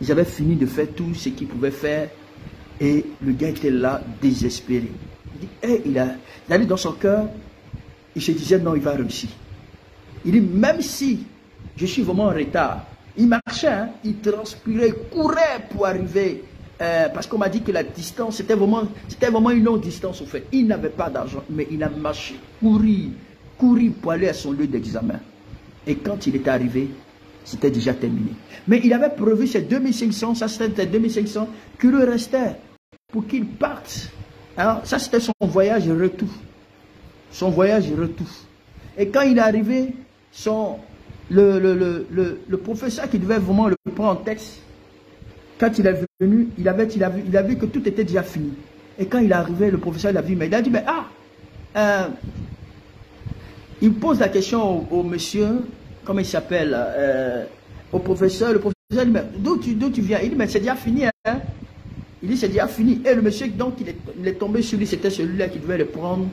ils avaient fini de faire tout ce qu'ils pouvaient faire, et le gars était là, désespéré. Il dit, hey, il a dit dans son cœur, il se disait non, il va réussir. Il dit, même si je suis vraiment en retard, il marchait, hein, il transpirait, il courait pour arriver, parce qu'on m'a dit que la distance, c'était vraiment une longue distance au fait. Il n'avait pas d'argent, mais il a marché, couru pour aller à son lieu d'examen. Et quand il est arrivé, c'était déjà terminé. Mais il avait prévu ces 2500, ça c'était 2500, qu'il lui restait pour qu'il parte. Alors, ça c'était son voyage retour. Son voyage retour. Et quand il est arrivé, le professeur qui devait vraiment le prendre en texte, quand il est venu, il a vu que tout était déjà fini. Et quand il est arrivé, le professeur l'a vu, mais il a dit, mais il pose la question au monsieur, comment il s'appelle, au professeur. Le professeur dit, mais d'où tu viens? Il dit, mais c'est déjà fini, hein? Il dit, c'est déjà fini. Et le monsieur, donc, il est tombé sur lui, c'était celui-là qui devait le prendre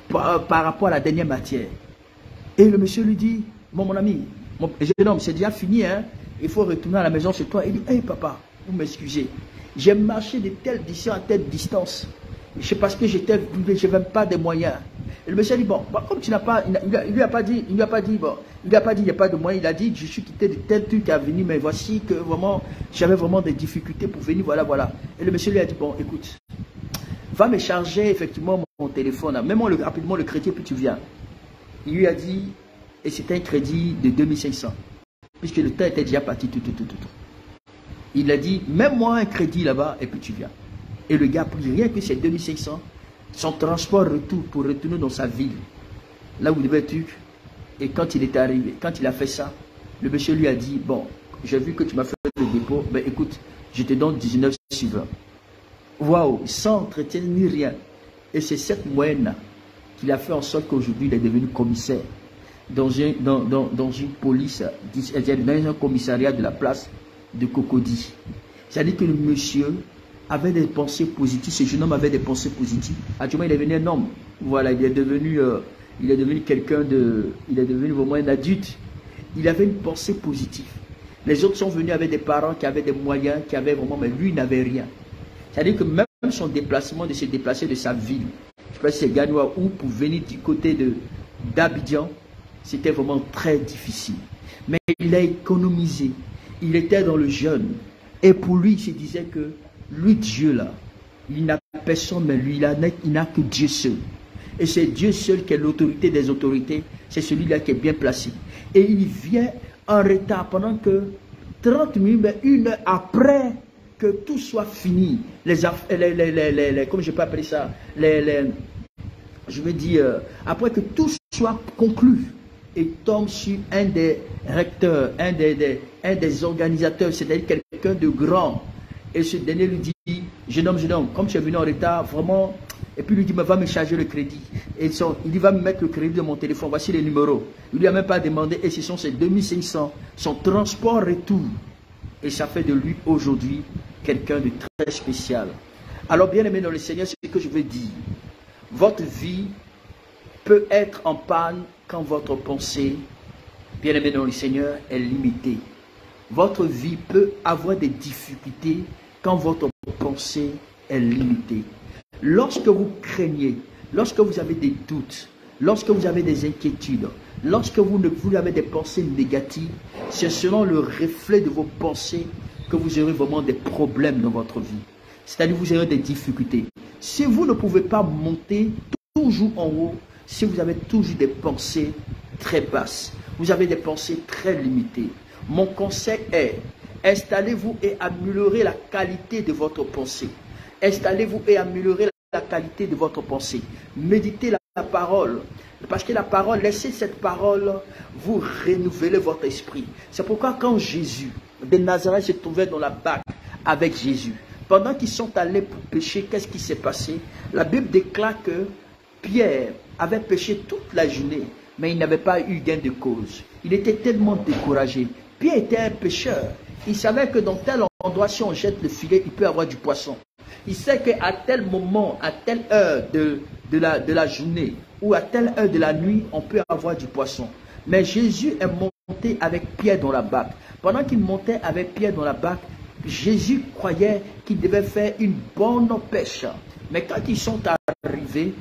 par rapport à la dernière matière. Et le monsieur lui dit, bon, mon ami, mon jeune homme, c'est déjà fini, hein? Il faut retourner à la maison chez toi. Il dit, hey papa, vous m'excusez, j'ai marché de telle distance à telle distance. C'est parce que je n'avais pas de moyens. Et le monsieur dit, bon, comme tu n'as pas, il lui a pas dit, il n'y a pas de moyens, il a dit, je suis quitté de tel truc à venir, mais voici que vraiment, j'avais vraiment des difficultés pour venir, voilà. Et le monsieur lui a dit, bon, écoute, va me charger effectivement mon téléphone, mets-moi rapidement le crédit, puis tu viens. Il lui a dit, et c'était un crédit de 2500, puisque le temps était déjà parti, tout. Il a dit, mets-moi un crédit là-bas, et puis tu viens. Et le gars a pris rien que ces 2500, son transport retour pour retourner dans sa ville, là où il devait être. Et quand il est arrivé, quand il a fait ça, le monsieur lui a dit, bon, j'ai vu que tu m'as fait le dépôt, ben écoute, je te donne 19 suivants. Waouh, sans entretien ni rien. Et c'est cette moyenne qui a fait en sorte qu'aujourd'hui, il est devenu commissaire dans une police, dans un commissariat de la place de Cocody. C'est-à-dire que le monsieur avait des pensées positives, ce jeune homme avait des pensées positives. Actuellement, il est devenu un homme. Voilà, il est devenu quelqu'un de... Il est devenu vraiment un adulte. Il avait une pensée positive. Les autres sont venus avec des parents qui avaient des moyens, qui avaient vraiment... Mais lui, il n'avait rien. C'est-à-dire que même son déplacement, de se déplacer de sa ville, je ne sais pas si c'est Ganois ou pour venir du côté d'Abidjan, c'était vraiment très difficile. Mais il a économisé. Il était dans le jeûne. Et pour lui, il se disait que lui, Dieu là, il n'a personne, mais lui, il n'a que Dieu seul. Et c'est Dieu seul qui est l'autorité des autorités. C'est celui-là qui est bien placé. Et il vient en retard pendant que 30 minutes, mais 1 heure après que tout soit fini. Comment je peux appeler ça? Je veux dire, après que tout soit conclu, il tombe sur un des recteurs, un des organisateurs, c'est-à-dire quelqu'un de grand. Et ce dernier lui dit, jeune homme, comme tu es venu en retard, vraiment, et puis lui dit, mais va me charger le crédit. Et il dit, va me mettre le crédit de mon téléphone, voici les numéros. Il lui a même pas demandé, et ce sont ses 2500, son transport retour. Et ça fait de lui aujourd'hui quelqu'un de très spécial. Alors bien aimé dans le Seigneur, ce que je veux dire, votre vie peut être en panne quand votre pensée, bien aimé dans le Seigneur, est limitée. Votre vie peut avoir des difficultés quand votre pensée est limitée. Lorsque vous craignez, lorsque vous avez des doutes, lorsque vous avez des inquiétudes, lorsque vous avez des pensées négatives, c'est selon le reflet de vos pensées que vous aurez vraiment des problèmes dans votre vie. C'est-à-dire que vous aurez des difficultés. Si vous ne pouvez pas monter toujours en haut, si vous avez toujours des pensées très basses, vous avez des pensées très limitées, mon conseil est, installez-vous et améliorez la qualité de votre pensée. Installez-vous et améliorez la qualité de votre pensée. Méditez la parole. Parce que la parole, laissez cette parole vous renouveler votre esprit. C'est pourquoi quand Jésus de Nazareth se trouvait dans la barque avec Jésus, pendant qu'ils sont allés pour pécher, qu'est-ce qui s'est passé? La Bible déclare que Pierre avait péché toute la journée, mais il n'avait pas eu gain de cause. Il était tellement découragé. Pierre était un pêcheur. Il savait que dans tel endroit, si on jette le filet, il peut avoir du poisson. Il sait qu'à tel moment, à telle heure de la journée ou à telle heure de la nuit, on peut avoir du poisson. Mais Jésus est monté avec Pierre dans la barque. Pendant qu'il montait avec Pierre dans la barque, Jésus croyait qu'il devait faire une bonne pêche. Mais quand ils sont arrivés,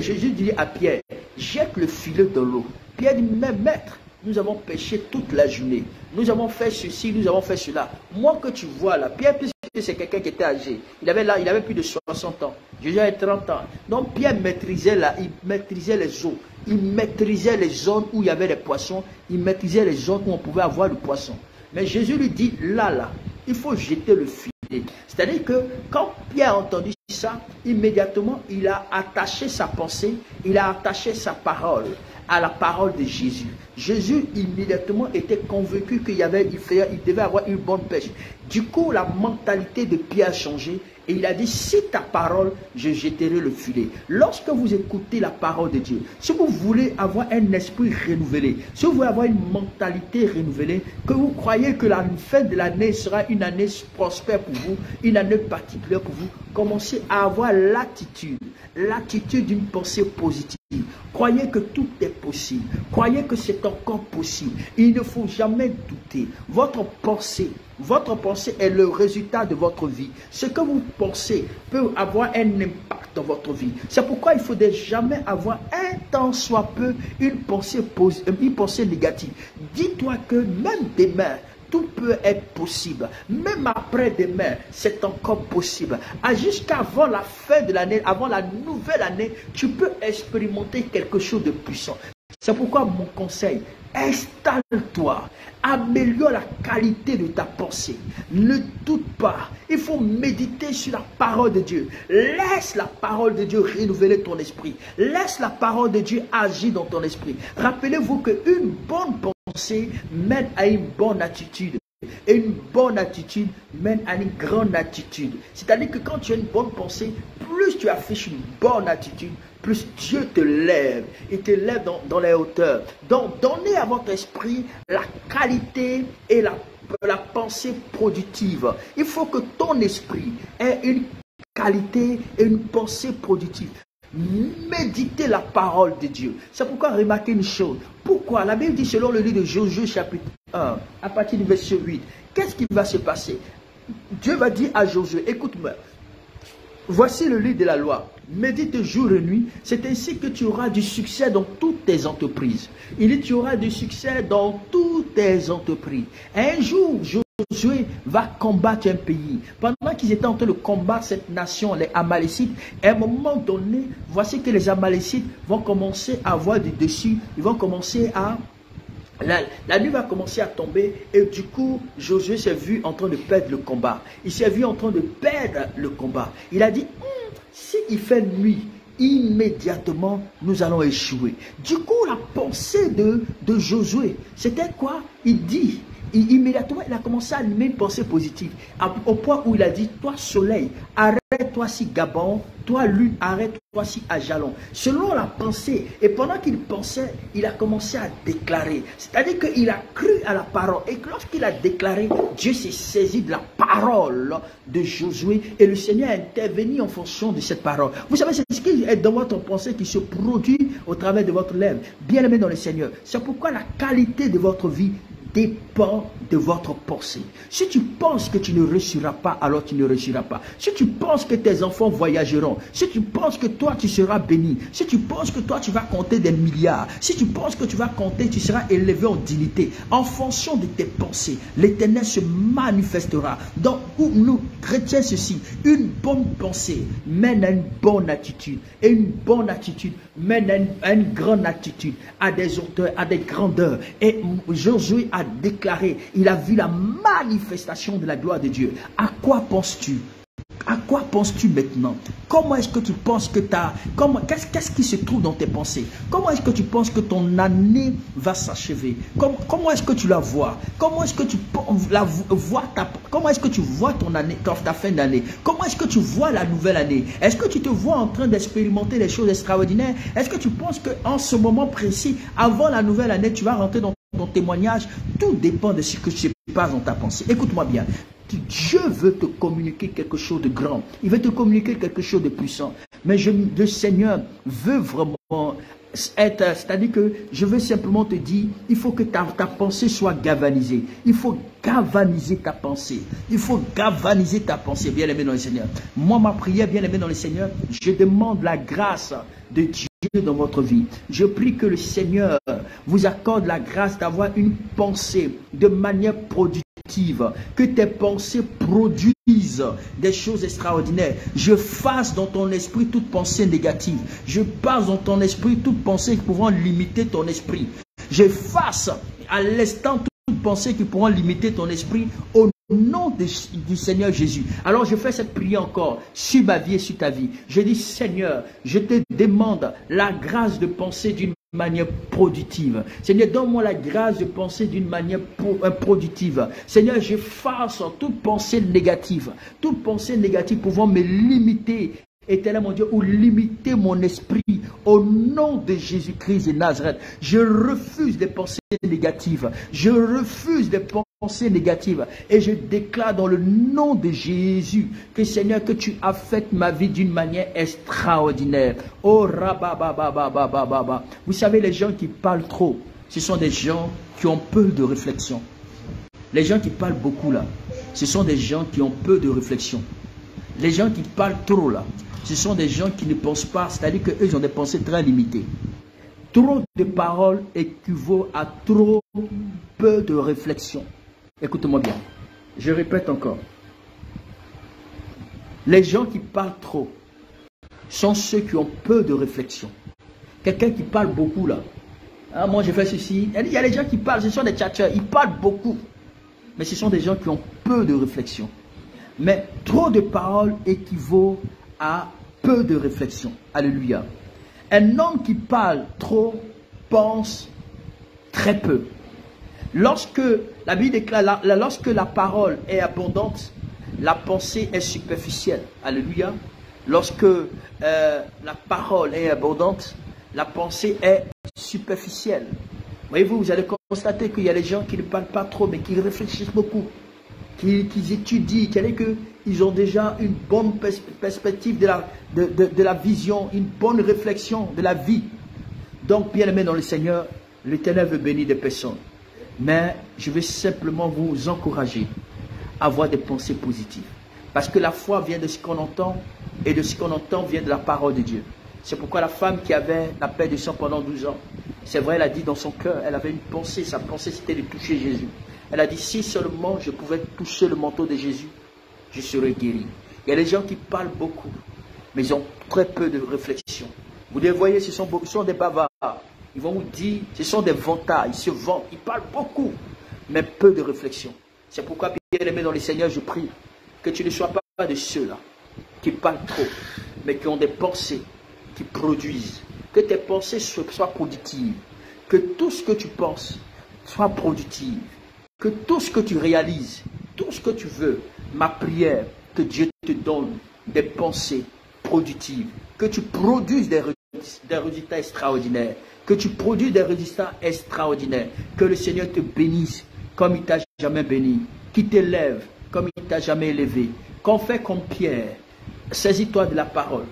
Jésus dit à Pierre, jette le filet dans l'eau. Pierre dit, mais maître, nous avons pêché toute la journée. Nous avons fait ceci, nous avons fait cela. Moi que tu vois là, Pierre, puisque c'est quelqu'un qui était âgé, il avait plus de 60 ans. Jésus avait 30 ans. Donc Pierre maîtrisait les eaux. Il maîtrisait les zones où il y avait des poissons. Il maîtrisait les zones où on pouvait avoir le poisson. Mais Jésus lui dit, là, il faut jeter le filet. C'est-à-dire que quand Pierre a entendu ça, immédiatement, il a attaché sa pensée, il a attaché sa parole à la parole de Jésus. Jésus, immédiatement, était convaincu qu'il devait avoir une bonne pêche. Du coup, la mentalité de Pierre a changé et il a dit, si ta parole, je jetterai le filet. Lorsque vous écoutez la parole de Dieu, si vous voulez avoir un esprit renouvelé, si vous voulez avoir une mentalité renouvelée, que vous croyez que la fin de l'année sera une année prospère pour vous, une année particulière pour vous, commencez à avoir l'attitude d'une pensée positive. Croyez que tout est possible. Croyez que c'est encore possible. Il ne faut jamais douter. Votre pensée est le résultat de votre vie. Ce que vous pensez peut avoir un impact dans votre vie. C'est pourquoi il faut jamais avoir un tant soit peu une pensée négative. Dis-toi que même demain, tout peut être possible. Même après-demain, c'est encore possible. Jusqu'avant la fin de l'année, avant la nouvelle année, tu peux expérimenter quelque chose de puissant. C'est pourquoi mon conseil, installe-toi, améliore la qualité de ta pensée. Ne doute pas. Il faut méditer sur la parole de Dieu. Laisse la parole de Dieu renouveler ton esprit. Laisse la parole de Dieu agir dans ton esprit. Rappelez-vous qu'une bonne pensée mène à une bonne attitude. Et une bonne attitude mène à une grande attitude. C'est-à-dire que quand tu as une bonne pensée, plus tu affiches une bonne attitude, plus Dieu te lève et te lève dans les hauteurs. Donc, donnez à votre esprit la qualité et la pensée productive. Il faut que ton esprit ait une qualité et une pensée productive. Méditez la parole de Dieu. C'est pourquoi remarquez une chose. Pourquoi? La Bible dit selon le livre de Josué chapitre 1, à partir du verset 8, qu'est-ce qui va se passer? Dieu va dire à Josué, écoute-moi, voici le livre de la loi. Médite jour et nuit. C'est ainsi que tu auras du succès dans toutes tes entreprises. Il dit tu auras du succès dans toutes tes entreprises. Un jour, Josué va combattre un pays. Pendant qu'ils étaient en train de combattre cette nation, les Amalécites, à un moment donné, voici que les Amalécites vont commencer à avoir du dessus. Ils vont commencer à... La nuit va commencer à tomber et du coup, Josué s'est vu en train de perdre le combat. Il s'est vu en train de perdre le combat. Il a dit, s'il fait nuit, immédiatement, nous allons échouer. Du coup, la pensée de Josué, c'était quoi? Il dit, immédiatement, il a commencé à allumer une pensée positive. Au point où il a dit, toi soleil, arrête-toi si Gabon, toi lune, arrête-toi si Ajalon. Selon la pensée, et pendant qu'il pensait, il a commencé à déclarer. C'est-à-dire qu'il a cru à la parole. Et lorsqu'il a déclaré, Dieu s'est saisi de la parole de Josué. Et le Seigneur a intervenu en fonction de cette parole. Vous savez, c'est ce qui est dans votre pensée qui se produit au travers de votre lèvre. Bien aimé dans le Seigneur. C'est pourquoi la qualité de votre vie dépend de votre pensée. Si tu penses que tu ne réussiras pas, alors tu ne réussiras pas. Si tu penses que tes enfants voyageront, si tu penses que toi tu seras béni, si tu penses que toi tu vas compter des milliards, si tu penses que tu vas compter, tu seras élevé en dignité, en fonction de tes pensées, l'Éternel se manifestera. Donc, nous, chrétiens, ceci, une bonne pensée mène à une bonne attitude, et une bonne attitude mène à une grande attitude, à des hauteurs, à des grandeurs. Et Josué a déclaré, il a vu la manifestation de la gloire de Dieu. À quoi penses-tu? À quoi penses-tu maintenant? Comment est-ce que tu penses que qu'est-ce qui se trouve dans tes pensées? Comment est-ce que tu penses que ton année va s'achever? Comment est-ce que tu la vois? Comment est-ce que tu vois comment est-ce que tu vois ton année, ta fin d'année? Comment est-ce que tu vois la nouvelle année? Est-ce que tu te vois en train d'expérimenter des choses extraordinaires? Est-ce que tu penses qu'en ce moment précis, avant la nouvelle année, tu vas rentrer dans ton témoignage? Tout dépend de ce que tu passes dans ta pensée. Écoute-moi bien. Dieu veut te communiquer quelque chose de grand. Il veut te communiquer quelque chose de puissant. Mais le Seigneur veut vraiment être... C'est-à-dire que je veux simplement te dire, il faut que ta pensée soit galvanisée. Il faut galvaniser ta pensée. Il faut galvaniser ta pensée, bien-aimé dans le Seigneur. Moi, ma prière, bien-aimé dans le Seigneur, je demande la grâce de Dieu dans votre vie. Je prie que le Seigneur vous accorde la grâce d'avoir une pensée de manière productive. Que tes pensées produisent des choses extraordinaires. Je fasse dans ton esprit toute pensée négative. Je passe dans ton esprit toute pensée qui pourra limiter ton esprit. Je fasse à l'instant toute pensée qui pourra limiter ton esprit au nom du Seigneur Jésus. Alors je fais cette prière encore sur ma vie et sur ta vie. Je dis, Seigneur, je te demande la grâce de penser d'une manière productive. Seigneur, donne-moi la grâce de penser d'une manière productive. Seigneur, j'efface toute pensée négative pouvant me limiter, Éternel mon Dieu, ou limiter mon esprit. Au nom de Jésus-Christ de Nazareth, je refuse des pensées négatives. Je refuse des pensées négatives. Et je déclare dans le nom de Jésus que Seigneur, que tu as fait ma vie d'une manière extraordinaire. Oh rabababababababa. Vous savez, les gens qui parlent trop, ce sont des gens qui ont peu de réflexion. Les gens qui parlent beaucoup là, ce sont des gens qui ont peu de réflexion. Les gens qui parlent trop là, ce sont des gens qui ne pensent pas, c'est-à-dire qu'eux, ils ont des pensées très limitées. Trop de paroles équivaut à trop peu de réflexion. Écoute-moi bien, je répète encore. Les gens qui parlent trop sont ceux qui ont peu de réflexion. Quelqu'un qui parle beaucoup là, ah, moi j'ai fait ceci. Il y a les gens qui parlent, ce sont des tchatcheurs, ils parlent beaucoup. Mais ce sont des gens qui ont peu de réflexion. Mais trop de paroles équivaut à peu de réflexion. Alléluia. Un homme qui parle trop pense très peu. Lorsque la Bible déclare, lorsque la parole est abondante, la pensée est superficielle. Alléluia. Lorsque la parole est abondante, la pensée est superficielle. Voyez-vous, vous allez constater qu'il y a des gens qui ne parlent pas trop, mais qui réfléchissent beaucoup, qui étudient, qu'ils ont déjà une bonne perspective de la vision, une bonne réflexion de la vie. Donc, bien aimé dans le Seigneur, l'Éternel veut bénir des personnes. Mais je vais simplement vous encourager à avoir des pensées positives. Parce que la foi vient de ce qu'on entend, et de ce qu'on entend vient de la parole de Dieu. C'est pourquoi la femme qui avait la paix du sang pendant 12 ans, c'est vrai, elle a dit dans son cœur, elle avait une pensée, sa pensée c'était de toucher Jésus. Elle a dit, si seulement je pouvais toucher le manteau de Jésus, je serais guéri. Il y a des gens qui parlent beaucoup, mais ils ont très peu de réflexion. Vous les voyez, ce sont des bavards. Ils vont vous dire, ce sont des vantards, ils se vantent, ils parlent beaucoup, mais peu de réflexion. C'est pourquoi, bien aimé dans le Seigneur, je prie que tu ne sois pas de ceux-là qui parlent trop, mais qui ont des pensées qui produisent. Que tes pensées soient productives. Que tout ce que tu penses soit productif. Que tout ce que tu réalises, tout ce que tu veux, ma prière, que Dieu te donne des pensées productives. Que tu produises des résultats extraordinaires. Que tu produis des résultats extraordinaires. Que le Seigneur te bénisse comme il t'a jamais béni. Qu'il t'élève comme il t'a jamais élevé. Qu'on fait comme Pierre. Saisis-toi de la parole.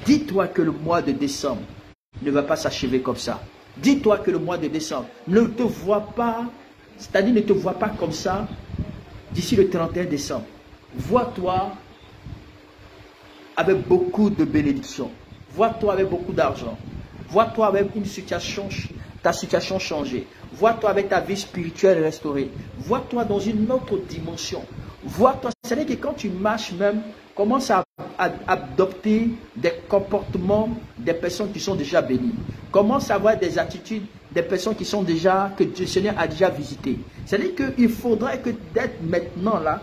Dis-toi que le mois de décembre ne va pas s'achever comme ça. Dis-toi que le mois de décembre ne te voit pas, c'est-à-dire ne te voit pas comme ça d'ici le 31 décembre. Vois-toi avec beaucoup de bénédictions. Vois-toi avec beaucoup d'argent. Vois-toi avec une situation, ta situation changée. Vois-toi avec ta vie spirituelle restaurée. Vois-toi dans une autre dimension. Vois-toi, c'est-à-dire que quand tu marches même, commence à adopter des comportements des personnes qui sont déjà bénies. Commence à avoir des attitudes des personnes qui sont déjà, que le Seigneur a déjà visitées. C'est-à-dire qu'il faudrait que d'être maintenant là,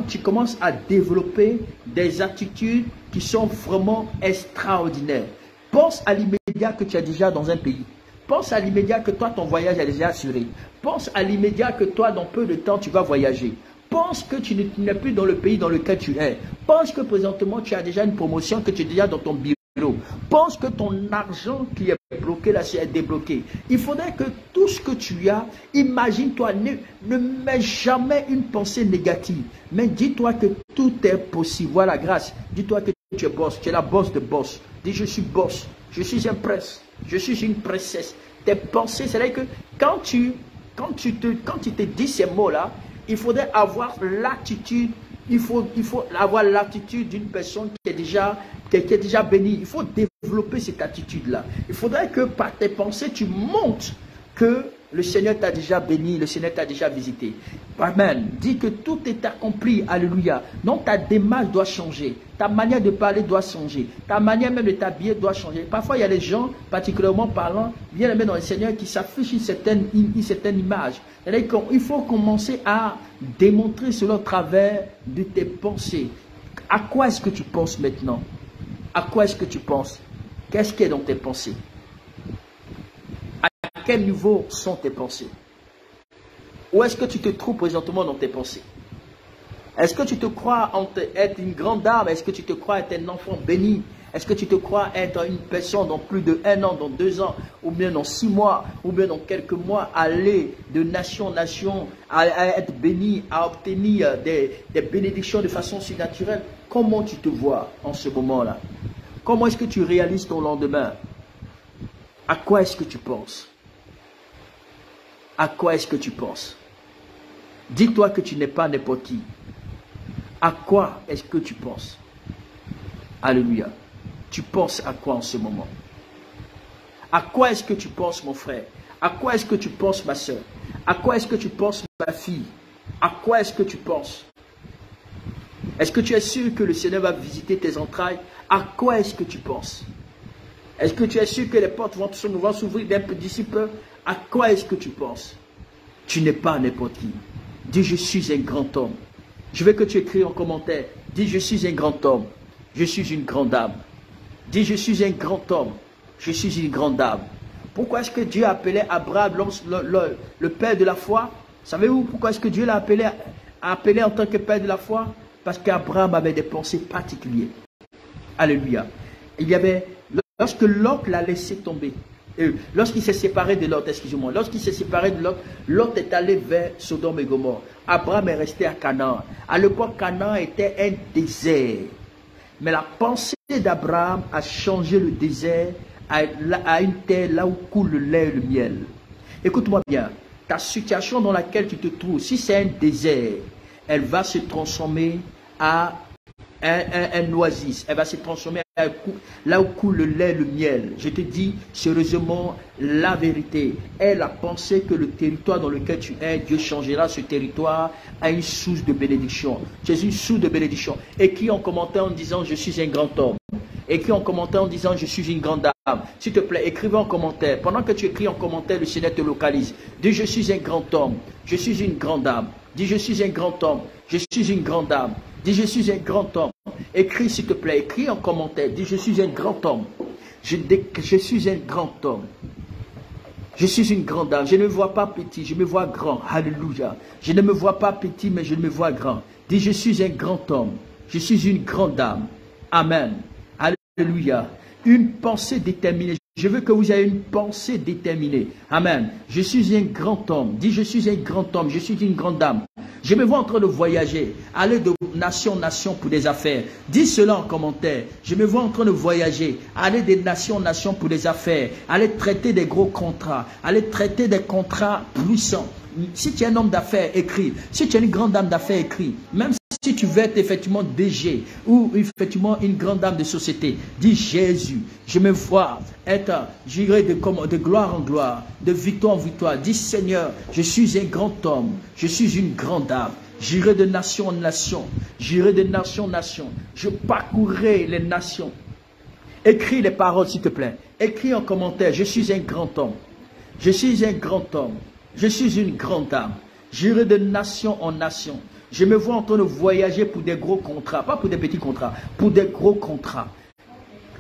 tu commences à développer des attitudes qui sont vraiment extraordinaires. Pense à l'immédiat que tu as déjà dans un pays. Pense à l'immédiat que toi, ton voyage est déjà assuré. Pense à l'immédiat que toi, dans peu de temps, tu vas voyager. Pense que tu n'es plus dans le pays dans lequel tu es. Pense que présentement, tu as déjà une promotion, que tu es déjà dans ton bureau. Pense que ton argent qui est bloqué là, c'est débloqué. Il faudrait que tout ce que tu as, imagine-toi, ne mets jamais une pensée négative. Mais dis-toi que tout est possible. Voilà, grâce. Dis-toi que tu es boss, tu es la boss de boss. Dis, je suis boss, je suis un prince, je suis une princesse. Tes pensées, c'est-à-dire que quand tu te dis ces mots-là, il faudrait avoir l'attitude, il faut avoir l'attitude d'une personne qui est déjà bénie. Il faut développer cette attitude-là. Il faudrait que par tes pensées, tu montres que le Seigneur t'a déjà béni, le Seigneur t'a déjà visité. Amen. Dis que tout est accompli. Alléluia. Donc ta démarche doit changer. Ta manière de parler doit changer. Ta manière même de t'habiller doit changer. Parfois, il y a des gens, particulièrement parlant, bien aimés dans le Seigneur, qui s'affichent une certaine image. Il faut commencer à démontrer cela au travers de tes pensées. À quoi est-ce que tu penses maintenant? À quoi est-ce que tu penses? Qu'est-ce qui est dans tes pensées? À quel niveau sont tes pensées? Où est-ce que tu te trouves présentement dans tes pensées? Est-ce que tu te crois être une grande dame? Est-ce que tu te crois être un enfant béni? Est-ce que tu te crois être une personne dans plus de 1 an, dans 2 ans, ou bien dans 6 mois, ou bien dans quelques mois, aller de nation en nation, à être béni, à obtenir des bénédictions de façon surnaturelle? Comment tu te vois en ce moment-là? Comment est-ce que tu réalises ton lendemain? À quoi est-ce que tu penses? À quoi est-ce que tu penses? Dis-toi que tu n'es pas n'importe qui. À quoi est-ce que tu penses? Alléluia. Tu penses à quoi en ce moment? À quoi est-ce que tu penses, mon frère? À quoi est-ce que tu penses, ma soeur? À quoi est-ce que tu penses, ma fille? À quoi est-ce que tu penses? Est-ce que tu es sûr que le Seigneur va visiter tes entrailles? À quoi est-ce que tu penses? Est-ce que tu es sûr que les portes vont s'ouvrir d'un peu d'ici peu? À quoi est-ce que tu penses? Tu n'es pas n'importe qui. Dis, je suis un grand homme. Je veux que tu écris en commentaire. Dis, je suis un grand homme. Je suis une grande dame. Dis, je suis un grand homme. Je suis une grande dame. Pourquoi est-ce que Dieu appelait Abraham le père de la foi? Savez-vous pourquoi est-ce que Dieu l'a appelé en tant que père de la foi? Parce qu'Abraham avait des pensées particulières. Alléluia. Il y avait, lorsque Lot l'a laissé tomber, lorsqu'il s'est séparé de Lot, excusez-moi, lorsqu'il s'est séparé de Lot, Lot est allé vers Sodome et Gomorrhe. Abraham est resté à Canaan. À l'époque, Canaan était un désert. Mais la pensée d'Abraham a changé le désert à une terre là où coule le lait et le miel. Écoute-moi bien, ta situation dans laquelle tu te trouves, si c'est un désert, elle va se transformer à un oasis. Elle va se transformer là où coule le lait et le miel. Je te dis sérieusement la vérité. Elle a pensé que le territoire dans lequel tu es, Dieu changera ce territoire à une source de bénédiction. C'est une source de bénédiction. Écris en commentaire en disant je suis un grand homme. Écris en commentaire en disant je suis une grande dame. S'il te plaît, écrivez en commentaire. Pendant que tu écris en commentaire, le Seigneur te localise. Dis je suis un grand homme. Je suis une grande dame. Dis je suis un grand homme. Je suis une grande dame. Dis je suis un grand homme. Écris s'il te plaît, écris en commentaire. Dis je suis un grand homme. Je suis un grand homme. Je suis une grande dame. Je ne me vois pas petit, je me vois grand. Alléluia. Je ne me vois pas petit, mais je me vois grand. Dis je suis un grand homme. Je suis une grande dame. Amen. Alléluia. Une pensée déterminée. Je veux que vous ayez une pensée déterminée. Amen. Je suis un grand homme. Dis je suis un grand homme. Je suis une grande dame. Je me vois en train de voyager, aller de nation en nation pour des affaires. Dis cela en commentaire. Je me vois en train de voyager, aller de nation en nation pour des affaires, aller traiter des gros contrats, aller traiter des contrats puissants. Si tu es un homme d'affaires, écris. Si tu es une grande dame d'affaires, écris. Même si tu veux être effectivement DG ou effectivement une grande dame de société, dis Jésus, je me vois être, j'irai de gloire en gloire, de victoire en victoire. Dis Seigneur, je suis un grand homme, je suis une grande dame. J'irai de nation en nation, j'irai de nation en nation. Je parcourrai les nations. Écris les paroles s'il te plaît. Écris en commentaire, je suis un grand homme. Je suis un grand homme. Je suis une grande dame. J'irai de nation en nation. Je me vois en train de voyager pour des gros contrats. Pas pour des petits contrats, pour des gros contrats.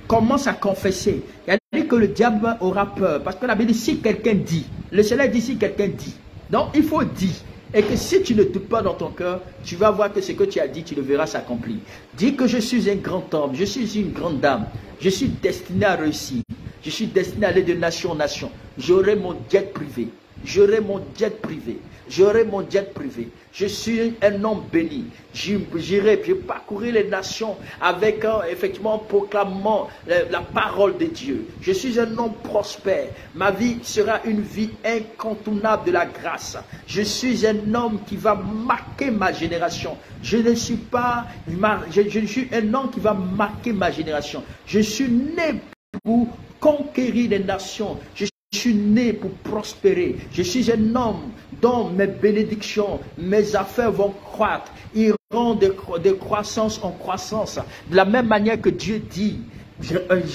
Commence à confesser. Il a dit que le diable aura peur. Parce que la Bible dit, si quelqu'un dit, le Seigneur dit si quelqu'un dit. Donc il faut dire. Et que si tu ne doutes pas dans ton cœur, tu vas voir que ce que tu as dit, tu le verras s'accomplir. Dis que je suis un grand homme, je suis une grande dame. Je suis destiné à réussir. Je suis destiné à aller de nation en nation. J'aurai mon jet privé. J'aurai mon jet privé. J'aurai mon jet privé. Je suis un homme béni. J'irai, je parcourir les nations avec effectivement proclamant la parole de Dieu. Je suis un homme prospère. Ma vie sera une vie incontournable de la grâce. Je suis un homme qui va marquer ma génération. Je ne suis pas, je suis un homme qui va marquer ma génération. Je suis né pour conquérir les nations. Je suis né pour prospérer. Je suis un homme dont mes bénédictions, mes affaires vont croître. Iront de croissance en croissance. De la même manière que Dieu dit,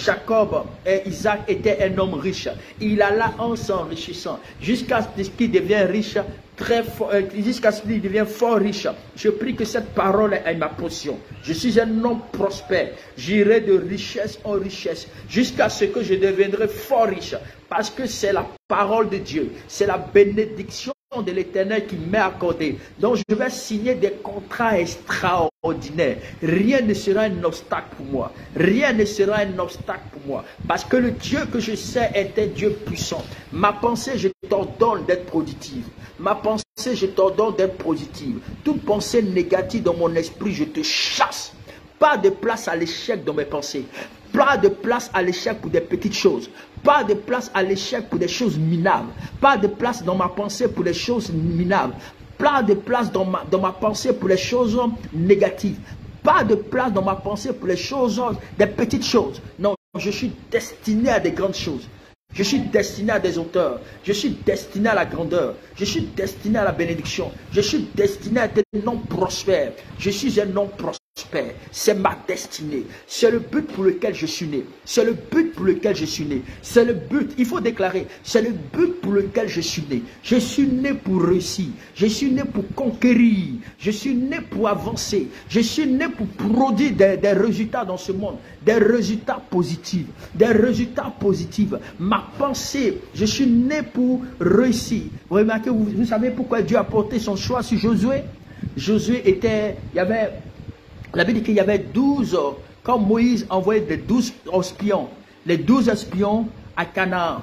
Jacob et Isaac étaient un homme riche. Il alla en s'enrichissant jusqu'à ce qu'il devienne riche, très fort, jusqu'à ce qu'il devienne fort riche. Je prie que cette parole est ma portion. Je suis un homme prospère. J'irai de richesse en richesse jusqu'à ce que je deviendrai fort riche. Parce que c'est la parole de Dieu. C'est la bénédiction de l'Éternel qui m'est accordé. Donc je vais signer des contrats extraordinaires. Rien ne sera un obstacle pour moi. Rien ne sera un obstacle pour moi. Parce que le Dieu que je sais est un Dieu puissant. Ma pensée, je t'ordonne d'être productive. Ma pensée, je t'ordonne d'être positive. Toute pensée négative dans mon esprit, je te chasse. Pas de place à l'échec dans mes pensées. Pas de place à l'échec pour des petites choses. Pas de place à l'échec pour des choses minables. Pas de place dans ma pensée pour les choses minables. Pas de place dans ma pensée pour les choses négatives. Pas de place dans ma pensée pour les choses, des petites choses. Non, je suis destiné à des grandes choses. Je suis destiné à des hauteurs. Je suis destiné à la grandeur. Je suis destiné à la bénédiction. Je suis destiné à être un homme prospère. Je suis un homme prospère. prospère. C'est ma destinée. C'est le but pour lequel je suis né. C'est le but pour lequel je suis né. C'est le but. Il faut déclarer. C'est le but pour lequel je suis né. Je suis né pour réussir. Je suis né pour conquérir. Je suis né pour avancer. Je suis né pour produire des résultats dans ce monde. Des résultats positifs. Des résultats positifs. Ma pensée, je suis né pour réussir. Vous remarquez, vous savez pourquoi Dieu a porté son choix sur Josué? Josué était, la Bible dit qu'il y avait 12, quand Moïse envoyait les 12 espions, les 12 espions à Canaan,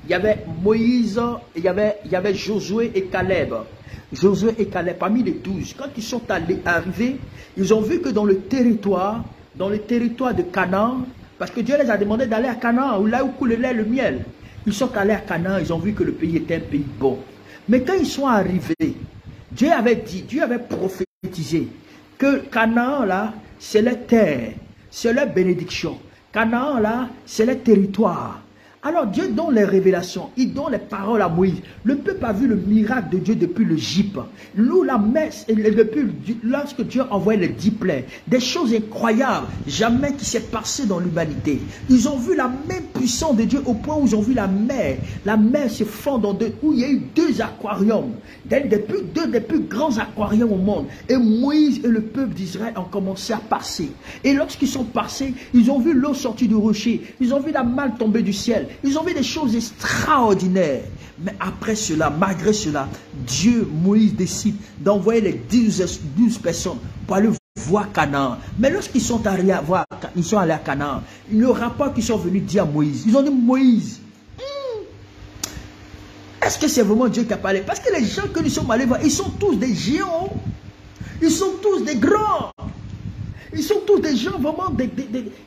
il y avait Moïse, il y avait Josué et Caleb. Josué et Caleb, parmi les 12, quand ils sont arrivés, ils ont vu que dans le territoire de Canaan, parce que Dieu les a demandé d'aller à Canaan, là où coule le lait et le miel. Ils sont allés à Canaan, ils ont vu que le pays était un pays bon. Mais quand ils sont arrivés, Dieu avait prophétisé que Canaan là, c'est la terre, c'est la bénédiction. Canaan là, c'est le territoire. Alors Dieu donne les révélations, il donne les paroles à Moïse. Le peuple a vu le miracle de Dieu depuis l'Égypte. Nous, la messe, lorsque Dieu envoie les 10 plaies, des choses incroyables, jamais qui s'est passé dans l'humanité. Ils ont vu la main puissante de Dieu au point où ils ont vu la mer se fondre en deux, où il y a eu 2 aquariums, deux des plus grands aquariums au monde. Et Moïse et le peuple d'Israël ont commencé à passer. Et lorsqu'ils sont passés, ils ont vu l'eau sortir du rocher, ils ont vu la manne tomber du ciel. Ils ont vu des choses extraordinaires. Mais après cela, malgré cela, Moïse décide d'envoyer les 12 personnes pour aller voir Canaan. Mais lorsqu'ils sont allés à Canaan, le rapport qu'ils sont venus dire à Moïse, ils ont dit, Moïse, est-ce que c'est vraiment Dieu qui a parlé? Parce que les gens que nous sommes allés voir, ils sont tous des géants. Ils sont tous des grands. Ils sont tous des gens vraiment,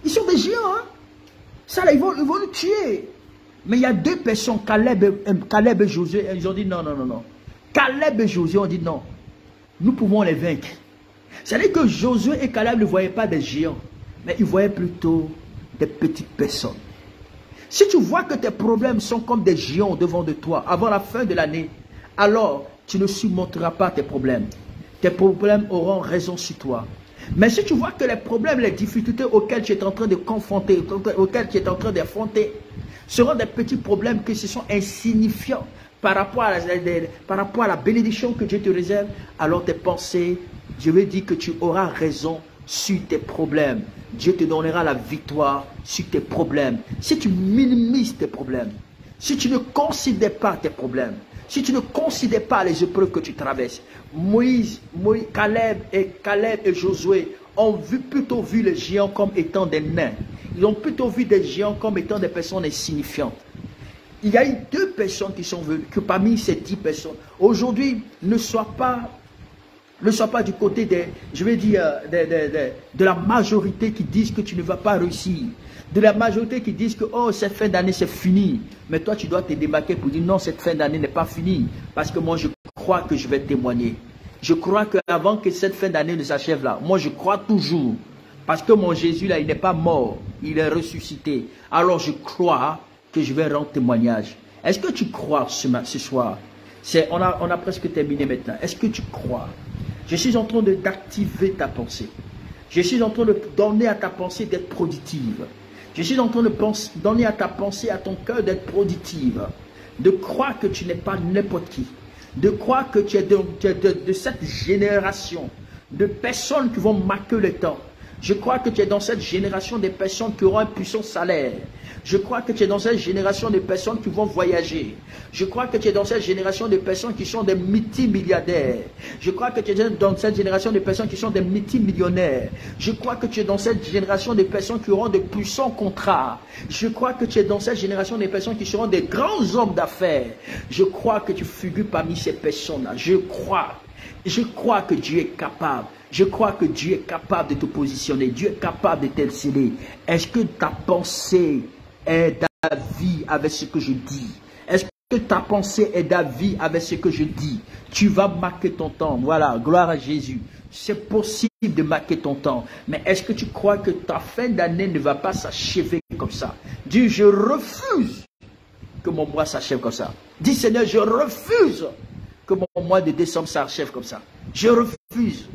ils sont des géants. Hein? Ça là, ils vont le tuer. Mais il y a 2 personnes, Caleb et Josué, ils ont dit non. Caleb et Josué ont dit non. Nous pouvons les vaincre. C'est-à-dire que Josué et Caleb ne voyaient pas des géants, mais ils voyaient plutôt des petites personnes. Si tu vois que tes problèmes sont comme des géants devant de toi avant la fin de l'année, alors tu ne surmonteras pas tes problèmes. Tes problèmes auront raison sur toi. Mais si tu vois que les problèmes, les difficultés auxquelles tu es en train de confronter, auxquelles tu es en train d'affronter, seront des petits problèmes qui se sont insignifiants par rapport à la bénédiction que Dieu te réserve, alors tes pensées, je veux dire que tu auras raison sur tes problèmes. Dieu te donnera la victoire sur tes problèmes. Si tu minimises tes problèmes, si tu ne considères pas tes problèmes, si tu ne considères pas les épreuves que tu traverses, Caleb et Josué ont plutôt vu les géants comme étant des nains. Ils ont plutôt vu des géants comme étant des personnes insignifiantes. Il y a eu 2 personnes qui sont venues, que parmi ces 10 personnes, aujourd'hui, ne sois pas du côté de la majorité qui disent que tu ne vas pas réussir. De la majorité qui disent que oh, cette fin d'année c'est fini. Mais toi tu dois te démarquer pour dire non, cette fin d'année n'est pas finie. Parce que moi je crois que je vais témoigner. Je crois qu'avant que cette fin d'année ne s'achève là, moi je crois toujours. Parce que mon Jésus là, il n'est pas mort, il est ressuscité. Alors je crois que je vais rendre témoignage. Est-ce que tu crois ce soir? On a presque terminé maintenant. Est-ce que tu crois? Je suis en train d'activer ta pensée. Je suis en train de donner à ta pensée d'être productive. Je suis en train de donner à ta pensée, à ton cœur d'être productive. De croire que tu n'es pas n'importe qui. De croire que tu es de cette génération de personnes qui vont marquer le temps. Je crois que tu es dans cette génération de personnes qui auront un puissant salaire. Je crois que tu es dans cette génération de personnes qui vont voyager. Je crois que tu es dans cette génération de personnes qui sont des multimilliardaires. Je crois que tu es dans cette génération de personnes qui sont des multimillionnaires. Je crois que tu es dans cette génération de personnes qui auront de puissants contrats. Je crois que tu es dans cette génération de personnes qui seront des grands hommes d'affaires. Je crois que tu figures parmi ces personnes-là. Je crois que Dieu est capable. Je crois que Dieu est capable de te positionner. Dieu est capable de t'exceller. Est-ce que ta pensée est d'avis avec ce que je dis? Est-ce que ta pensée est d'avis avec ce que je dis? Tu vas marquer ton temps. Voilà, gloire à Jésus. C'est possible de marquer ton temps. Mais est-ce que tu crois que ta fin d'année ne va pas s'achever comme ça? Dis, je refuse que mon mois s'achève comme ça. Dis, Seigneur, je refuse que mon mois de décembre s'achève comme ça. Je refuse.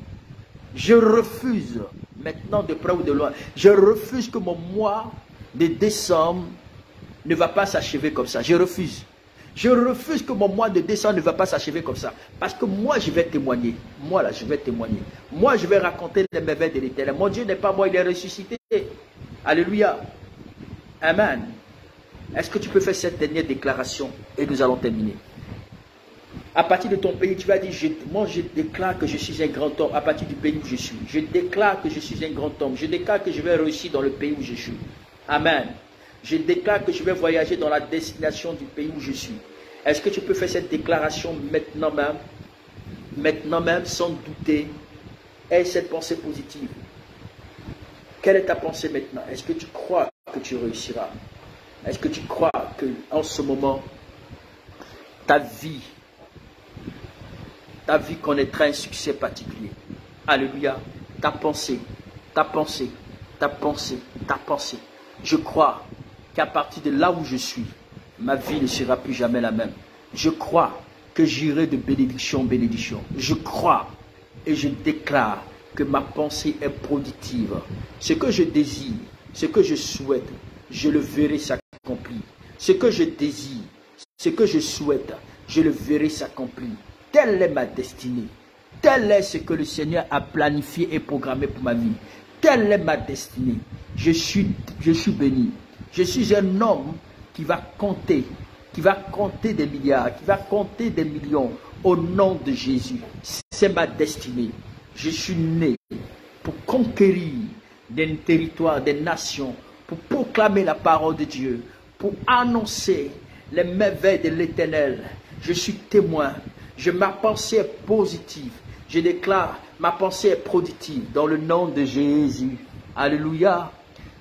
Je refuse, maintenant de près ou de loin, je refuse que mon mois de décembre ne va pas s'achever comme ça. Je refuse. Je refuse que mon mois de décembre ne va pas s'achever comme ça. Parce que moi, je vais témoigner. Moi, là, je vais témoigner. Moi, je vais raconter les merveilles de l'Éternel. Mon Dieu n'est pas mort, il est ressuscité. Alléluia. Amen. Est-ce que tu peux faire cette dernière déclaration et nous allons terminer? À partir de ton pays, tu vas dire, moi je déclare que je suis un grand homme à partir du pays où je suis. Je déclare que je suis un grand homme. Je déclare que je vais réussir dans le pays où je suis. Amen. Je déclare que je vais voyager dans la destination du pays où je suis. Est-ce que tu peux faire cette déclaration maintenant même? Maintenant même, sans douter. Aie cette pensée positive. Quelle est ta pensée maintenant? Est-ce que tu crois que tu réussiras? Est-ce que tu crois qu'en ce moment, ta vie connaîtra un succès particulier? Alléluia. Ta pensée, ta pensée, ta pensée, ta pensée. Je crois qu'à partir de là où je suis, ma vie ne sera plus jamais la même. Je crois que j'irai de bénédiction en bénédiction. Je crois et je déclare que ma pensée est productive. Ce que je désire, ce que je souhaite, je le verrai s'accomplir. Ce que je désire, ce que je souhaite, je le verrai s'accomplir. Telle est ma destinée. Tel est ce que le Seigneur a planifié et programmé pour ma vie. Telle est ma destinée. Je suis béni. Je suis un homme qui va compter des milliards, qui va compter des millions au nom de Jésus. C'est ma destinée. Je suis né pour conquérir des territoires, des nations, pour proclamer la parole de Dieu, pour annoncer les merveilles de l'Éternel. Je suis témoin. Ma pensée est positive. Je déclare, ma pensée est productive dans le nom de Jésus. Alléluia.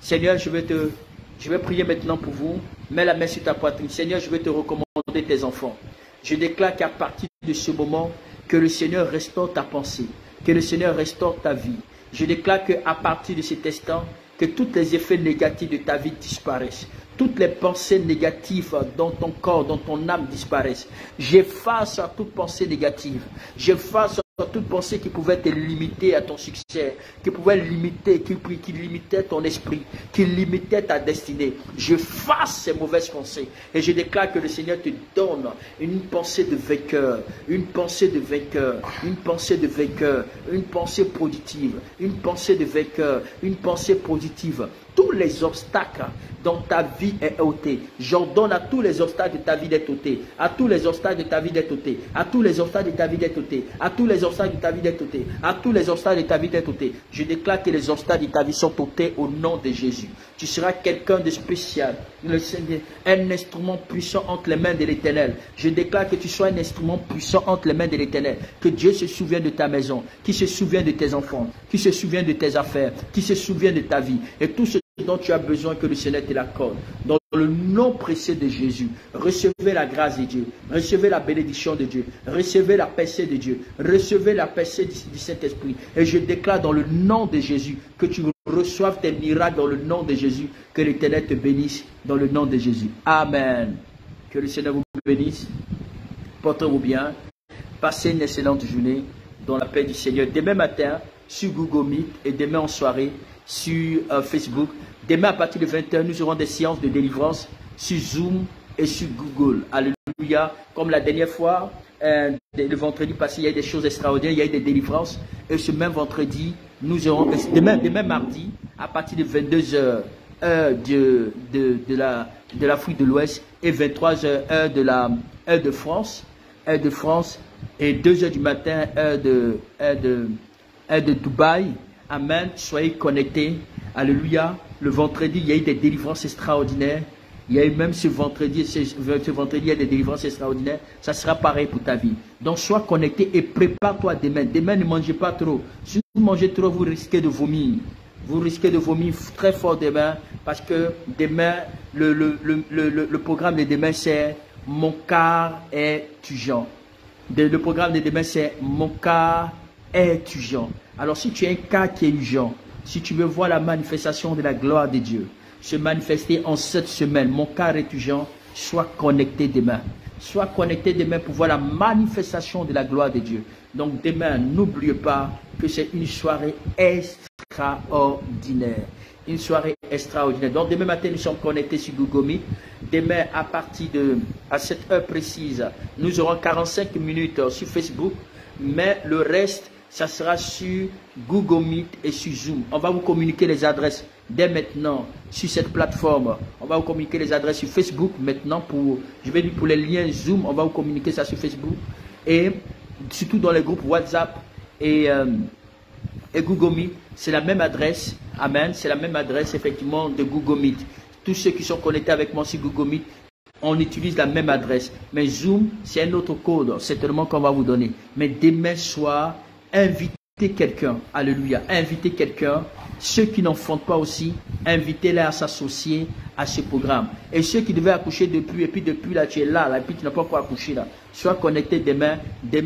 Seigneur, je vais prier maintenant pour vous. Mets la main sur ta poitrine. Seigneur, je vais te recommander tes enfants. Je déclare qu'à partir de ce moment, que le Seigneur restaure ta pensée, que le Seigneur restaure ta vie. Je déclare qu'à partir de cet instant, que tous les effets négatifs de ta vie disparaissent. Toutes les pensées négatives dans ton corps, dans ton âme disparaissent. J'efface toute pensée négative. J'efface toute pensée qui pouvait te limiter à ton succès, qui pouvait limiter, qui limitait ton esprit, qui limitait ta destinée. Je fasse ces mauvaises pensées et je déclare que le Seigneur te donne une pensée de vainqueur, une pensée de vainqueur, une pensée de vainqueur, une pensée positive, une pensée de vainqueur, une pensée positive. Tous les obstacles dans ta vie est ôté. J'ordonne à tous les obstacles de ta vie d'être ôtés. À tous les obstacles de ta vie d'être ôtés. À tous les obstacles de ta vie d'être ôtés. À tous les obstacles de ta vie d'être ôtés. À tous les obstacles de ta vie d'être ôtés. Je déclare que les obstacles de ta vie sont ôtés au nom de Jésus. Tu seras quelqu'un de spécial. Le Seigneur, un instrument puissant entre les mains de l'Éternel. Je déclare que tu sois un instrument puissant entre les mains de l'Éternel. Que Dieu se souvienne de ta maison. Qui se souvient de tes enfants. Qui se souvient de tes affaires. Qui se souvient de ta vie. Et tout ce dont tu as besoin que le Seigneur te l'accorde. Dans le nom précieux de Jésus, recevez la grâce de Dieu, recevez la bénédiction de Dieu, recevez la percée de Dieu, recevez la percée du Saint-Esprit. Et je déclare dans le nom de Jésus que tu reçoives tes miracles dans le nom de Jésus, que l'Éternel te bénisse dans le nom de Jésus. Amen. Que le Seigneur vous bénisse. Portez-vous bien. Passez une excellente journée dans la paix du Seigneur. Demain matin, sur Google Meet et demain en soirée, sur Facebook. Demain à partir de 20h, nous aurons des séances de délivrance sur Zoom et sur Google. Alléluia. Comme la dernière fois, le vendredi passé, il y a eu des choses extraordinaires, il y a eu des délivrances. Et ce même vendredi, nous aurons, demain mardi, à partir de 22h, heure de l'Afrique de l'Ouest, et 23h, heure de France, et 2h du matin, heure de Dubaï. Amen. Soyez connectés. Alléluia. Le vendredi, il y a eu des délivrances extraordinaires. Il y a eu même ce vendredi, il y a des délivrances extraordinaires. Ça sera pareil pour ta vie. Donc, sois connecté et prépare-toi demain. Demain, ne mangez pas trop. Si vous mangez trop, vous risquez de vomir. Vous risquez de vomir très fort demain. Parce que demain, le programme de demain, c'est Mon car est urgent. Le programme de demain, c'est Mon car est urgent. Alors, si tu as un cas qui est urgent, si tu veux voir la manifestation de la gloire de Dieu se manifester en cette semaine, mon cas est urgent, sois connecté demain. Sois connecté demain pour voir la manifestation de la gloire de Dieu. Donc demain, n'oubliez pas que c'est une soirée extraordinaire. Une soirée extraordinaire. Donc demain matin, nous sommes connectés sur Google Meet. Demain, à cette heure précise, nous aurons 45 minutes sur Facebook. Mais le reste, ça sera sur Google Meet et sur Zoom. On va vous communiquer les adresses dès maintenant sur cette plateforme. On va vous communiquer les adresses sur Facebook maintenant je vais dire pour les liens Zoom, on va vous communiquer ça sur Facebook et surtout dans les groupes WhatsApp et Google Meet. C'est la même adresse. Amen. C'est la même adresse effectivement de Google Meet. Tous ceux qui sont connectés avec moi sur Google Meet, on utilise la même adresse. Mais Zoom, c'est un autre code, certainement qu'on va vous donner. Mais demain soir, invitez quelqu'un. Alléluia. Invitez quelqu'un. Ceux qui n'en font pas aussi, invitez-les à s'associer à ce programme. Et ceux qui devaient accoucher depuis, et puis depuis là, tu es là, et puis tu n'as pas encore accouché là. Sois connecté demain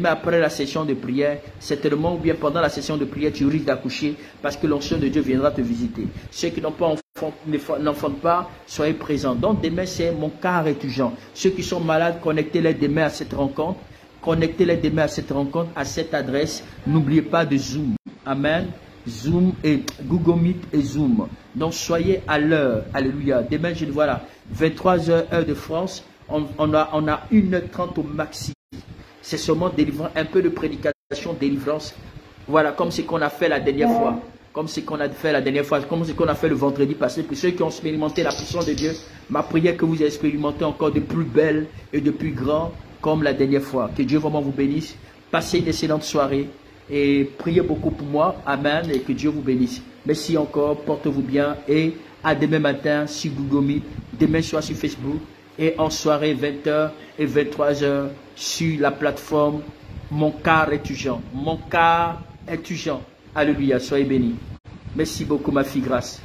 après la session de prière, certainement, ou bien pendant la session de prière, tu risques d'accoucher parce que l'onction de Dieu viendra te visiter. Ceux qui n'enfantent pas, soyez présents. Donc demain, c'est mon quart étudiant. Ceux qui sont malades, connectez-les demain à cette rencontre. Connectez-les demain à cette rencontre, à cette adresse. N'oubliez pas de Zoom. Amen. Zoom et Google Meet et Zoom. Donc soyez à l'heure. Alléluia. Demain, je le vois là. 23h heure de France. On a 1h30 au maxi. C'est seulement délivrance, un peu de prédication, délivrance. Voilà, comme ce qu'on a fait la dernière fois. Comme ce qu'on a fait la dernière fois. Comme ce qu'on a fait le vendredi passé. Pour ceux qui ont expérimenté la puissance de Dieu, ma prière que vous expérimentez encore de plus belle et de plus grand comme la dernière fois. Que Dieu vraiment vous bénisse. Passez une excellente soirée. Et priez beaucoup pour moi. Amen. Et que Dieu vous bénisse. Merci encore. Portez-vous bien. Et à demain matin sur Google Meet. Demain soir sur Facebook. Et en soirée 20h et 23h sur la plateforme Mon quart étudiant. Mon quart étudiant. Alléluia. Soyez bénis. Merci beaucoup ma fille Grâce.